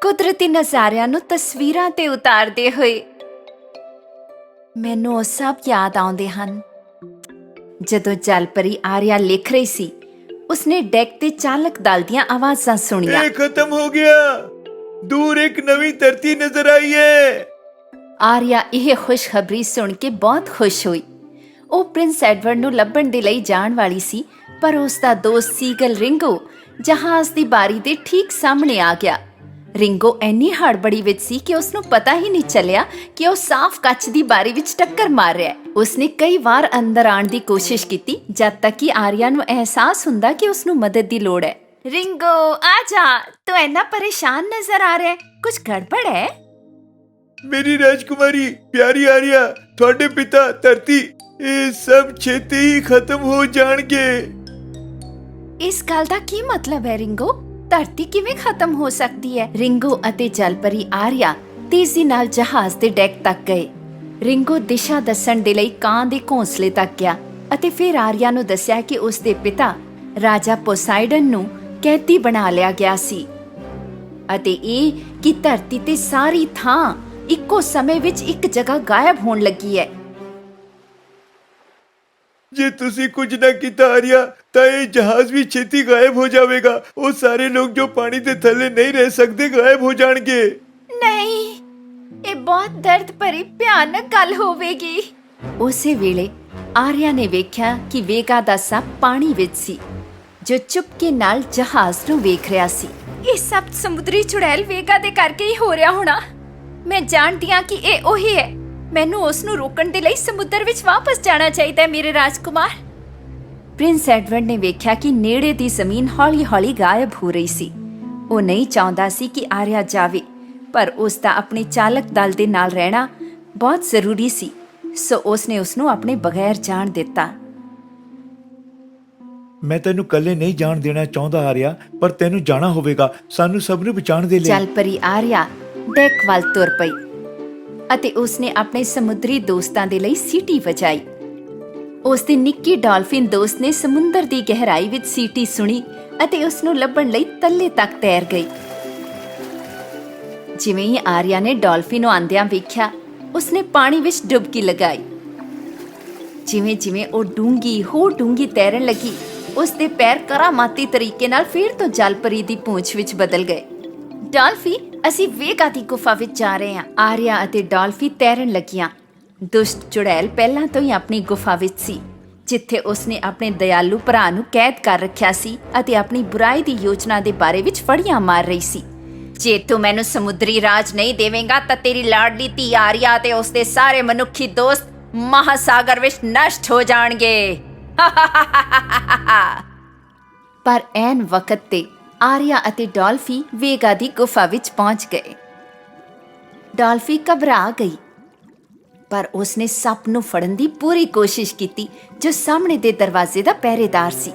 ਕੁਦਰਤੀ ਨਜ਼ਾਰਿਆਂ ਨੂੰ ਤਸਵੀਰਾਂ ਤੇ ਉਤਾਰਦੇ ਹੋਏ। ਮੈਨੂੰ ਉਹ ਸਭ ਯਾਦ ਆਉਂਦੇ ਹਨ। ਜਦੋਂ ਜਲਪਰੀ ਆਰੀਆ ਲਿਖ ਰਹੀ ਸੀ, ਉਸਨੇ ਡੈਕ ਤੇ ਚਾਲਕ ਦਲ ਦੀਆਂ ਆਵਾਜ਼ਾਂ ਸੁਣੀਆਂ। ਇਹ ਖਤਮ ਹੋ ਗਿਆ, ਦੂਰ ਇੱਕ ਨਵੀਂ ਧਰਤੀ ਨਜ਼ਰ ਆਈ ਹੈ। ਆਰੀਆ ਇਹ ਖੁਸ਼ਖਬਰੀ ਸੁਣ ਕੇ ਬਹੁਤ ਖੁਸ਼ ਹੋਈ। ਉਹ ਪ੍ਰਿੰਸ ਐਡਵਰਡ ਨੂੰ ਲੱਭਣ ਦੇ ਲਈ ਜਾਣ ਵਾਲੀ ਸੀ, ਪਰ ਉਸ ਦਾ ਦੋਸਤ ਸੀਗਲ ਰਿੰਗੋ ਜਹਾਜ਼ ਦੀ ਬਾਰੀ ਦੇ ਠੀਕ ਸਾਹਮਣੇ ਆ ਗਿਆ। ਰਿੰਗੋ ਇੰਨੀ ਹੜਬੜੀ ਵਿੱਚ ਸੀ ਕਿ ਉਸ ਨੂੰ ਪਤਾ ਹੀ ਨਹੀਂ ਚੱਲਿਆ ਕਿ ਉਹ ਸਾਫ਼ ਕੱਚ ਦੀ ਬਾਰੀ ਵਿੱਚ ਟੱਕਰ ਮਾਰ ਰਿਹਾ ਹੈ। ਉਸਨੇ ਕਈ ਵਾਰ ਅੰਦਰ ਆਉਣ ਦੀ ਕੋਸ਼ਿਸ਼ ਕੀਤੀ, ਜਦ ਤੱਕ ਕਿ ਆਰੀਆ ਨੂੰ ਅਹਿਸਾਸ ਹੁੰਦਾ ਕਿ ਉਸ ਨੂੰ ਮਦਦ ਦੀ ਲੋੜ ਹੈ। ਰਿੰਗੋ, ਆ ਜਾ, ਤੂੰ ਇੰਨਾ ਪਰੇਸ਼ਾਨ ਨਜ਼ਰ ਆ ਰਿਹਾ ਹੈ, ਕੁਝ ਗੜਬੜ ਹੈ? ਮੇਰੀ ਰਾਜਕੁਮਾਰੀ ਪਿਆਰੀ ਆਰੀਆ, ਤੁਹਾਡੇ ਪਿਤਾ ਧਰਤੀ, ਇਹ ਸਭ ਛੇਤੀ ਹੀ ਖਤਮ ਹੋ ਜਾਣਗੇ। ਇਸ ਗੱਲ ਦਾ ਕੀ ਮਤਲਬ ਹੈ ਰਿੰਗੋ? ਧਰਤੀ ਕਿਵੇਂ ਖਤਮ ਹੋ ਸਕਦੀ ਹੈ? ਰਿੰਗੋ ਅਤੇ ਜਲਪਰੀ ਆਰੀਆ ਤੇਜ਼ੀ ਨਾਲ ਜਹਾਜ਼ ਦੇ ਡੈਕ ਤੱਕ ਗਏ। ਰਿੰਗੋ ਦਿਸ਼ਾ ਦੱਸਣ ਦੇ ਲਈ ਕਾਂ ਦੇ ਘੋਂਸਲੇ ਤੱਕ ਗਿਆ ਅਤੇ ਫਿਰ ਆਰੀਆ ਨੂੰ ਦੱਸਿਆ ਕਿ ਉਸ ਦੇ ਪਿਤਾ ਰਾਜਾ ਪੋਸਾਈਡਨ ਨੂੰ ਕੈਦੀ ਬਣਾ ਲਿਆ ਗਿਆ ਸੀ ਅਤੇ ਇਹ ਕਿ ਧਰਤੀ ਤੇ ਸਾਰੀ ਥਾਂ ਇੱਕੋ ਸਮੇਂ ਵਿੱਚ ਇੱਕ ਜਗ੍ਹਾ ਗਾਇਬ ਹੋਣ ਲੱਗੀ ਹੈ। ਜੇ ਤੁਸੀਂ ਕੁਝ ਨਾ ਕੀਤਾ ਆਰਿਆ ਤਾਂ ਇਹ ਜਹਾਜ਼ ਵੀ ਛੇਤੀ ਗਾਇਬ ਹੋ ਜਾਵੇਗਾ। ਉਹ ਸਾਰੇ ਲੋਕ ਜੋ ਪਾਣੀ ਦੇ ਥੱਲੇ ਨਹੀਂ ਰਹਿ ਸਕਦੇ ਗਾਇਬ ਹੋ ਜਾਣਗੇ। ਨਹੀਂ, ਇਹ ਬਹੁਤ ਦਰਦ ਭਰੀ ਭਿਆਨਕ ਗੱਲ ਹੋਵੇਗੀ। ਉਸੇ ਵੇਲੇ ਆਰਿਆ ਨੇ ਵੇਖਿਆ ਕਿ ਵੇਗਾ ਦਾ ਸੱਪ ਪਾਣੀ ਵਿੱਚ ਸੀ, ਜੋ ਚੁਪਕੇ ਨਾਲ ਜਹਾਜ਼ ਨੂੰ ਵੇਖ ਰਿਹਾ ਸੀ। ਇਹ ਸਭ ਸਮੁੰਦਰੀ ਚੁੜੈਲ ਵੇਗਾ ਦੇ ਕਰਕੇ ਹੀ ਹੋ ਰਿਹਾ ਹੋਣਾ। ਮੈਂ ਜਾਣਦੀ ਹਾਂ ਕਿ ਇਹ ਉਹੀ ਹੈ। ਮੈਨੂੰ ਉਸ ਨੂੰ ਰੋਕਣ ਦੇ ਲਈ ਸਮੁੰਦਰ ਵਿੱਚ ਵਾਪਸ ਜਾਣਾ ਚਾਹੀਦਾ ਹੈ, ਮੇਰੇ ਰਾਜਕੁਮਾਰ। ਪ੍ਰਿੰਸ ਐਡਵਰਡ ਨੇ ਵੇਖਿਆ ਕਿ ਨੇੜੇ ਦੀ ਜ਼ਮੀਨ ਹੌਲੀ-ਹੌਲੀ ਗਾਇਬ ਹੋ ਰਹੀ ਸੀ। ਉਹ ਨਹੀਂ ਚਾਹੁੰਦਾ ਸੀ ਕਿ ਆਰਿਆ ਜਾਵੇ, ਪਰ ਉਸ ਦਾ ਆਪਣੇ ਚਾਲਕ ਦਲ ਦੇ ਨਾਲ ਰਹਿਣਾ ਬਹੁਤ ਜ਼ਰੂਰੀ ਸੀ, ਸੋ ਉਸ ਨੇ ਉਸ ਨੂੰ ਆਪਣੇ ਬਗੈਰ ਜਾਣ ਦਿੱਤਾ। ਮੈਂ ਤੈਨੂੰ ਇਕੱਲੇ ਨਹੀਂ ਜਾਣ ਦੇਣਾ ਚਾਹੁੰਦਾ ਆਰਿਆ, ਪਰ ਤੈਨੂੰ ਜਾਣਾ ਹੋਵੇਗਾ ਸਾਨੂੰ ਸਭ ਨੂੰ ਬਚਾਉਣ ਦੇ ਲਈ। ਜਲ ਪਰੀ ਆਰਿਆ ਡੈਕ ਵੱਲ ਤੁਰ ਪਈ ਅਤੇ ਉਸਨੇ ਆਪਣੇ ਸਮੁੰਦਰੀ ਦੋਸਤਾਂ ਦੇ ਲਈ ਸੀਟੀ ਵਜਾਈ। ਉਸ ਦੀ ਨਿੱਕੀ ਡਾਲਫਿਨ ਦੋਸਤ ਨੇ ਸਮੁੰਦਰ ਦੀ ਗਹਿਰਾਈ ਵਿੱਚ ਸੀਟੀ ਸੁਣੀ ਅਤੇ ਉਸ ਨੂੰ ਲੱਭਣ ਲਈ ਤੱਲੇ ਤੱਕ ਤੈਰ ਗਈ। ਜਿਵੇਂ ਹੀ ਆਰਿਆ ਨੇ ਡਾਲਫਿਨ ਨੂੰ ਆਂਦਿਆਂ ਵੇਖਿਆ, ਉਸਨੇ ਪਾਣੀ ਵਿੱਚ ਡੁਬਕੀ ਲਗਾਈ। ਜਿਵੇਂ-ਜਿਵੇਂ ਉਹ ਡੂੰਗੀ ਤੈਰਨ ਲੱਗੀ, ਉਸ ਦੇ ਪੈਰ ਕਰਾਮਾਤੀ ਤਰੀਕੇ ਨਾਲ ਫਿਰ ਤੋਂ ਜਲ ਪਰੀ ਦੀ ਪੂੰਛ ਵਿੱਚ ਬਦਲ ਗਏ। ਡਾਲਫੀ, ਅਸੀਂ ਵੇਗਾ ਦੀ ਗੁਫਾ ਵਿੱਚ ਜਾ ਰਹੇ ਹਾਂ। ਆਰਿਆ ਅਤੇ ਡਾਲਫੀ ਤੈਰਨ ਲੱਗੀਆਂ। ਦੁਸ਼ਟ ਚੁੜੈਲ ਪਹਿਲਾਂ ਤੋਂ ਹੀ ਆਪਣੀ ਗੁਫਾ ਵਿੱਚ ਸੀ, ਜਿੱਥੇ ਉਸਨੇ ਆਪਣੇ ਦਇਆਲੂ ਭਰਾ ਨੂੰ ਕੈਦ ਕਰ ਰੱਖਿਆ ਸੀ ਅਤੇ ਆਪਣੀ ਬੁਰਾਈ ਦੀ ਯੋਜਨਾ ਦੇ ਬਾਰੇ ਵਿੱਚ ਫੜੀਆਂ ਮਾਰ ਰਹੀ ਸੀ। ਜੇ ਤੂੰ ਮੈਨੂੰ ਸਮੁੰਦਰੀ ਰਾਜ ਨਹੀਂ ਦੇਵੇਂਗਾ ਤਾਂ ਤੇਰੀ ਲਾਡਲੀ ਧੀ ਆਰਿਆ ਤੇ ਉਸਦੇ ਸਾਰੇ ਮਨੁੱਖੀ ਦੋਸਤ ਮਹਾਸਾਗਰ ਵਿੱਚ ਨਸ਼ਟ ਹੋ ਜਾਣਗੇ। ਪਰ ਐਨ ਵਕਤ ਤੇ ਆਰਿਆ ਅਤੇ ਡਾਲਫੀ ਵੇਗਾ ਦੀ ਗੁਫਾ ਵਿੱਚ ਪਹੁੰਚ ਗਏ। ਡਾਲਫੀ ਘਬਰਾ ਗਈ, ਪਰ ਉਸਨੇ ਸੱਪ ਨੂੰ ਫੜਨ ਦੀ ਪੂਰੀ ਕੋਸ਼ਿਸ਼ ਕੀਤੀ, ਜੋ ਸਾਹਮਣੇ ਦੇ ਦਰਵਾਜ਼ੇ ਦਾ ਪਹਿਰੇਦਾਰ ਸੀ।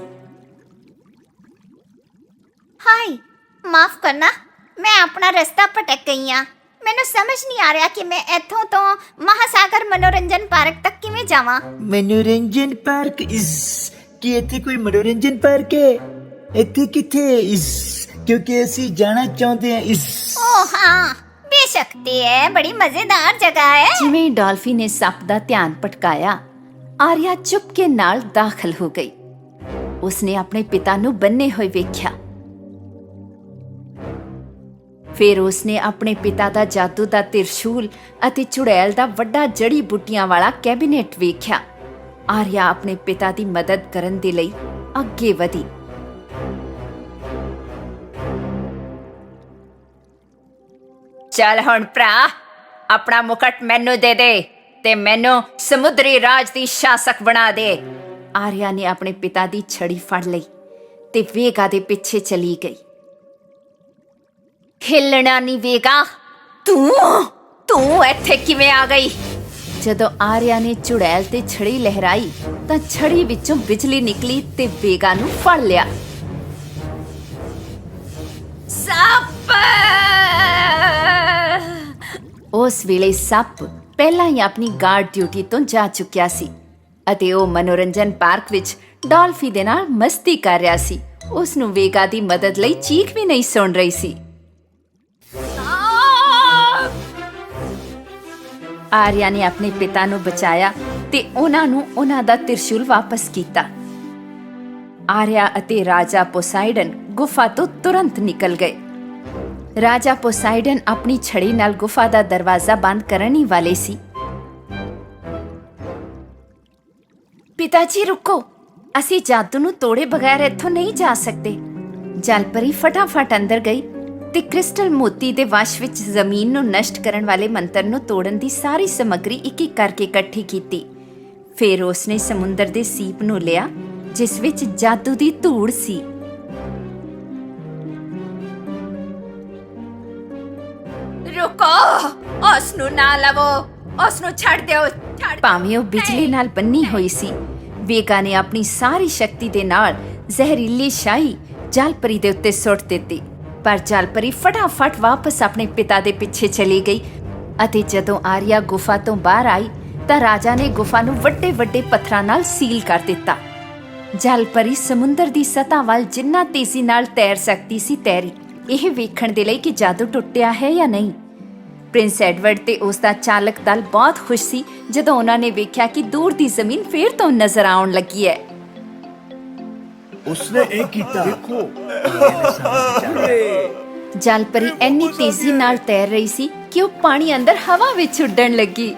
ਹਾਏ, ਮਾਫ ਕਰਨਾ, ਮੈਂ ਆਪਣਾ ਰਸਤਾ ਭਟਕ ਗਈ ਹਾਂ। ਮੈਨੂੰ ਸਮਝ ਨਹੀਂ ਆ ਰਿਹਾ ਕਿ ਮੈਂ ਇੱਥੋਂ ਤੋਂ ਮਹਾਸਾਗਰ ਮਨੋਰੰਜਨ ਪਾਰਕ ਤੱਕ ਕਿਵੇਂ ਜਾਵਾਂ। मनोरंजन पार्क इस कि ਇੱਥੇ ਕੋਈ मनोरंजन ਪਾਰਕ ਹੈ? ਇੱਥੇ ਕਿੱਥੇ ਇਸ? ਕਿਉਂਕਿ ਅਸੀਂ ਜਾਣਾ ਚਾਹੁੰਦੇ ਹਾਂ ਇਸ। ਓ ਹਾਂ, ਬੇਸ਼ੱਕ ਤੇ ਹੈ, ਬੜੀ ਮਜ਼ੇਦਾਰ ਜਗ੍ਹਾ ਹੈ। ਜਿਵੇਂ ਹੀ ਡਾਲਫੀ ਨੇ ਸੱਪ ਦਾ ਧਿਆਨ ਭਟਕਾਇਆ, ਆਰਿਆ ਚੁਪਕੇ ਨਾਲ ਦਾਖਲ ਹੋ ਗਈ। ਉਸਨੇ ਆਪਣੇ ਪਿਤਾ ਨੂੰ ਬੰਨੇ ਹੋਏ ਵੇਖਿਆ। ਫਿਰ ਉਸਨੇ ਆਪਣੇ ਪਿਤਾ ਦਾ ਜਾਦੂ ਦਾ ਤਿਰਸ਼ੂਲ ਅਤੇ ਚੁੜੈਲ ਦਾ ਵੱਡਾ ਜੜੀ ਬੂਟੀਆਂ ਵਾਲਾ ਕੈਬਨਿਟ ਵੇਖਿਆ। ਆਰਿਆ ਆਪਣੇ ਪਿਤਾ ਦੀ ਮਦਦ ਕਰਨ ਦੇ ਲਈ ਅੱਗੇ ਵਧੀ। ਚੱਲ ਹੁਣ ਭਰਾ, ਆਪਣਾ ਮੁਕਟ ਮੈਨੂੰ ਦੇ ਦੇ ਤੇ ਮੈਨੂੰ ਸਮੁੰਦਰੀ ਰਾਜ ਦੀ ਸ਼ਾਸਕ ਬਣਾ ਦੇ। ਆਰਿਆ ਨੇ ਆਪਣੇ ਪਿਤਾ ਦੀ ਛੜੀ ਫੜ ਲਈ ਤੇ ਵੇਗਾ ਦੇ ਪਿੱਛੇ ਚਲੀ ਗਈ। ਹਿੱਲਣਾ ਨਹੀਂ ਵੇਗਾ, ਤੂੰ ਇੱਥੇ ਕਿਵੇਂ ਆ ਗਈ? ਜਦੋਂ ਆਰਿਆ ਨੇ ਚੁੜੈਲ ਤੇ ਛੜੀ ਲਹਿਰਾਈ ਤਾਂ ਛੜੀ ਵਿੱਚੋਂ ਬਿਜਲੀ ਨਿਕਲੀ ਤੇ ਵੇਗਾ ਨੂੰ ਫੜ ਲਿਆ। ਸੱਪ! ਉਸ ਵੇਲੇ ਸੱਪ ਪਹਿਲਾਂ ਹੀ ਆਪਣੀ ਗਾਰਡ ਡਿਊਟੀ ਤੋਂ ਜਾ ਚੁੱਕਿਆ ਸੀ ਅਤੇ ਉਹ ਮਨੋਰੰਜਨ ਪਾਰਕ ਵਿੱਚ ਡਾਲਫੀ ਦੇ ਨਾਲ ਮਸਤੀ ਕਰ ਰਿਹਾ ਸੀ। ਉਸ ਨੂੰ ਵੇਗਾ ਦੀ ਮਦਦ ਲਈ ਚੀਖ ਵੀ ਨਹੀਂ ਸੁਣ ਰਹੀ ਸੀ। ਆਰਿਆ ਨੇ ਆਪਣੇ ਪਿਤਾ ਨੂੰ ਬਚਾਇਆ ਤੇ ਉਹਨਾਂ ਨੂੰ ਉਹਨਾਂ ਦਾ ਤਿਰਸ਼ੂਲ ਵਾਪਸ ਕੀਤਾ। ਆਰਿਆ ਅਤੇ ਰਾਜਾ ਪੋਸਾਈਡਨ ਗੁਫਾ ਤੋਂ ਤੁਰੰਤ ਨਿਕਲ ਗਏ। ਰਾਜਾ ਪੋਸਾਈਡਨ ਆਪਣੀ ਛੜੀ ਨਾਲ ਗੁਫਾ ਦਾ ਦਰਵਾਜ਼ਾ ਬੰਦ ਕਰਨ ਹੀ ਵਾਲੇ ਸੀ। ਪਿਤਾ ਜੀ ਰੁਕੋ, ਅਸੀਂ ਜਾਦੂ ਨੂੰ ਤੋੜੇ ਬਗੈਰ ਇੱਥੋਂ ਨਹੀਂ ਜਾ ਸਕਦੇ। ਜਲ ਪਰੀ ਫਟਾਫਟ ਅੰਦਰ ਗਈ ਤੇ ਕ੍ਰਿਸਟਲ ਮੋਤੀ ਦੇ ਵਸ਼ ਵਿੱਚ ਜ਼ਮੀਨ ਨੂੰ ਨਸ਼ਟ ਕਰਨ ਵਾਲੇ ਮੰਤਰ ਨੂੰ ਤੋੜਨ ਦੀ ਸਾਰੀ ਸਮੱਗਰੀ ਇੱਕ-ਇੱਕ ਕਰਕੇ ਇਕੱਠੀ ਕੀਤੀ। ਫਿਰ ਉਸਨੇ ਸਮੁੰਦਰ ਦੇ ਸੀਪ ਨੂੰ ਲਿਆ, ਜਿਸ ਵਿੱਚ ਜਾਦੂ ਦੀ ਧੂੜ ਸੀ। ਰੁਕੋ, ਉਸ ਨੂੰ ਨਾ ਲਵੋ, ਉਸ ਨੂੰ ਛੱਡ ਦਿਓ। ਭਾਵੇਂ ਉਹ ਬਿਜਲੀ ਨਾਲ ਬੰਨੀ ਹੋਈ ਸੀ, ਵੇਗਾ ਨੇ ਆਪਣੀ ਸਾਰੀ ਸ਼ਕਤੀ ਦੇ ਨਾਲ ਜ਼ਹਿਰੀਲੀ ਸ਼ਾਹੀ ਜਲ ਪਰੀ ਦੇ ਉੱਤੇ ਸੁੱਟ ਦਿੱਤੀ। ਪਰ ਜਲ ਪਰੀ ਫਟਾਫਟ ਵਾਪਸ ਆਪਣੇ ਪਿਤਾ ਦੇ ਪਿੱਛੇ ਚਲੀ ਗਈ ਅਤੇ ਜਦੋਂ ਆਰਿਆ ਗੁਫਾ ਤੋਂ ਬਾਹਰ ਆਈ ਤਾਂ ਰਾਜਾ ਨੇ ਗੁਫਾ ਨੂੰ ਵੱਡੇ-ਵੱਡੇ ਪੱਥਰਾਂ ਨਾਲ ਸੀਲ ਕਰ ਦਿੱਤਾ। ਜਲ ਪਰੀ ਸਮੁੰਦਰ ਦੀ ਸਤ੍ਹਾ ਵੱਲ ਜਿੰਨਾ ਤੇਜ਼ੀ ਨਾਲ ਤੈਰ ਸਕਦੀ ਸੀ ਤੈਰੀ, ਇਹ ਵੇਖਣ ਦੇ ਲਈ ਕਿ ਜਾਦੂ ਟੁੱਟਿਆ ਹੈ ਜਾਂ ਨਹੀਂ। ਪ੍ਰਿੰਸ ਐਡਵਰਡ ਤੇ ਉਸ ਦਾ ਚਾਲਕ ਦਲ ਬਹੁਤ ਖੁਸ਼ ਸੀ ਜਦੋਂ ਉਹਨਾਂ ਨੇ ਵੇਖਿਆ ਕਿ ਦੂਰ ਦੀ ਜ਼ਮੀਨ ਫੇਰ ਤੋਂ ਨਜ਼ਰ ਆਉਣ ਲੱਗੀ ਹੈ। ਉਸਨੇ ਇਹ ਕੀਤਾ, ਦੇਖੋ। ਜਲ ਪਰੀ ਇੰਨੀ ਤੇਜ਼ੀ ਨਾਲ ਤੈਰ ਰਹੀ ਸੀ ਕਿ ਉਹ ਪਾਣੀ ਅੰਦਰ ਹਵਾ ਵਿੱਚ ਉੱਡਣ ਲੱਗੀ।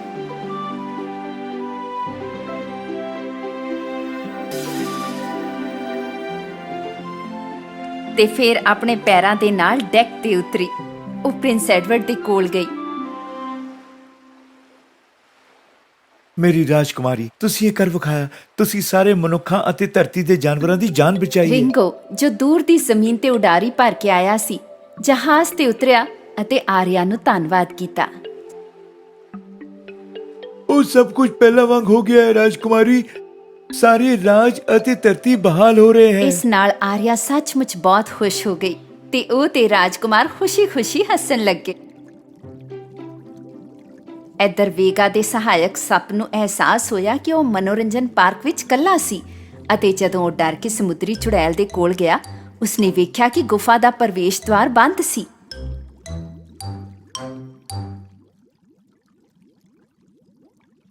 ਤੇ ਫਿਰ ਆਪਣੇ ਪੈਰਾਂ ਦੇ ਨਾਲ ਡੈਕ ਤੇ ਉਤਰੀ। ਉਹ ਪ੍ਰਿੰਸ ਐਡਵਰਡ ਦੇ ਕੋਲ ਗਈ। ਮੇਰੀ ਰਾਜਕੁਮਾਰੀ, ਤੁਸੀਂ ਇਹ ਕਰ ਵਿਖਾਇਆ। ਤੁਸੀਂ ਸਾਰੇ ਮਨੁੱਖਾਂ ਅਤੇ ਧਰਤੀ ਦੇ ਜਾਨਵਰਾਂ ਦੀ ਜਾਨ ਬਚਾਈ ਹੈ। ਰਿੰਗੋ, ਜੋ ਦੂਰ ਦੀ ਜ਼ਮੀਨ ਤੇ ਉਡਾਰੀ ਭਰ ਕੇ ਆਇਆ ਸੀ, ਜਹਾਜ਼ ਤੇ ਉਤਰਿਆ ਅਤੇ ਆਰਿਆ ਨੂੰ ਧੰਨਵਾਦ ਕੀਤਾ। ਉਹ ਸਭ ਕੁਝ ਪਹਿਲਾਂ ਵਾਂਗ ਹੋ ਗਿਆ ਹੈ ਰਾਜਕੁਮਾਰੀ। ਸਾਰੇ ਰਾਜ ਅਤੇ ਧਰਤੀ ਬਹਾਲ ਹੋ ਰਹੇ ਹਨ। ਇਸ ਨਾਲ ਆਰਿਆ ਸੱਚਮੁੱਚ ਬਹੁਤ ਖੁਸ਼ ਹੋ ਗਈ ਤੇ ਉਹ ਤੇ ਰਾਜਕੁਮਾਰ ਖੁਸ਼ੀ-ਖੁਸ਼ੀ ਹੱਸਣ ਲੱਗੇ। ਇੱਧਰ ਵੇਗਾ ਦੇ ਸਹਾਇਕ ਸੱਪ ਨੂੰ ਅਹਿਸਾਸ ਹੋਇਆ ਕਿ ਉਹ ਮਨੋਰੰਜਨ ਪਾਰਕ ਵਿੱਚ ਇਕੱਲਾ ਸੀ ਅਤੇ ਜਦੋਂ ਉਹ ਡਰ ਕੇ ਸਮੁੰਦਰੀ ਚੁੜੈਲ ਦੇ ਕੋਲ ਗਿਆ, ਉਸਨੇ ਵੇਖਿਆ ਕਿ ਗੁਫਾ ਦਾ ਪ੍ਰਵੇਸ਼ ਦੁਆਰ ਬੰਦ ਸੀ।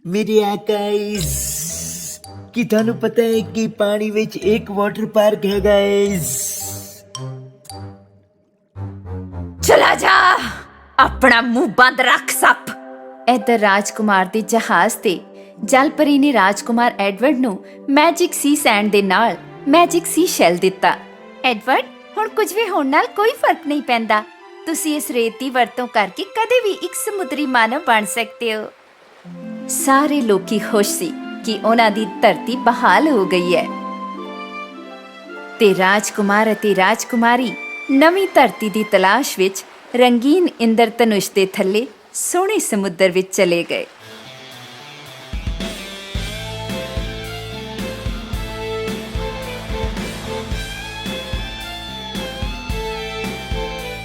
ਮੇਰੇ ਆਕਾਸ਼, ਕੀ ਤੁਹਾਨੂੰ ਪਤਾ ਹੈ ਕਿ ਪਾਣੀ ਵਿੱਚ ਇੱਕ ਵਾਟਰ ਪਾਰਕ ਹੈ ਗਾਇਸ? ਚਲਾ ਜਾ, ਆਪਣਾ ਮੂੰਹ ਬੰਦ ਰੱਖ ਸੱਪ। ਇੱਧਰ ਰਾਜਕੁਮਾਰ ਦੇ ਜਹਾਜ਼ ਤੇ ਜਲ ਪਰੀ ਨੇ ਰਾਜਕੁਮਾਰ ਐਡਵਰਡ ਨੂੰ ਮੈਜਿਕ ਸੀ ਸੈਂਡ ਦੇ ਨਾਲ ਮੈਜਿਕ ਸੀ ਸ਼ੈਲ ਦਿੱਤਾ। ਐਡਵਰਡ, ਹੁਣ ਕੁਝ ਵੀ ਹੋਣ ਨਾਲ ਕੋਈ ਫਰਕ ਨਹੀਂ ਪੈਂਦਾ। ਤੁਸੀਂ ਇਸ ਰੇਤ ਦੀ ਵਰਤੋਂ ਕਰਕੇ ਕਦੇ ਵੀ ਇੱਕ ਸਮੁੰਦਰੀ ਮਾਨਵ ਬਣ ਸਕਦੇ ਹੋ। ਸਾਰੇ ਲੋਕੀ ਖੁਸ਼ ਸੀ ਕਿ ਉਹਨਾਂ ਦੀ ਧਰਤੀ ਬਹਾਲ ਹੋ ਗਈ ਹੈ ਤੇ ਰਾਜਕੁਮਾਰ ਅਤੇ ਰਾਜਕੁਮਾਰੀ ਨਵੀਂ ਧਰਤੀ ਦੀ ਤਲਾਸ਼ ਵਿੱਚ ਰੰਗੀਨ ਇੰਦਰ ਧਨੁਸ਼ ਦੇ ਥੱਲੇ ਸੋਹਣੇ ਸਮੁੰਦਰ ਵਿੱਚ ਚਲੇ ਗਏ।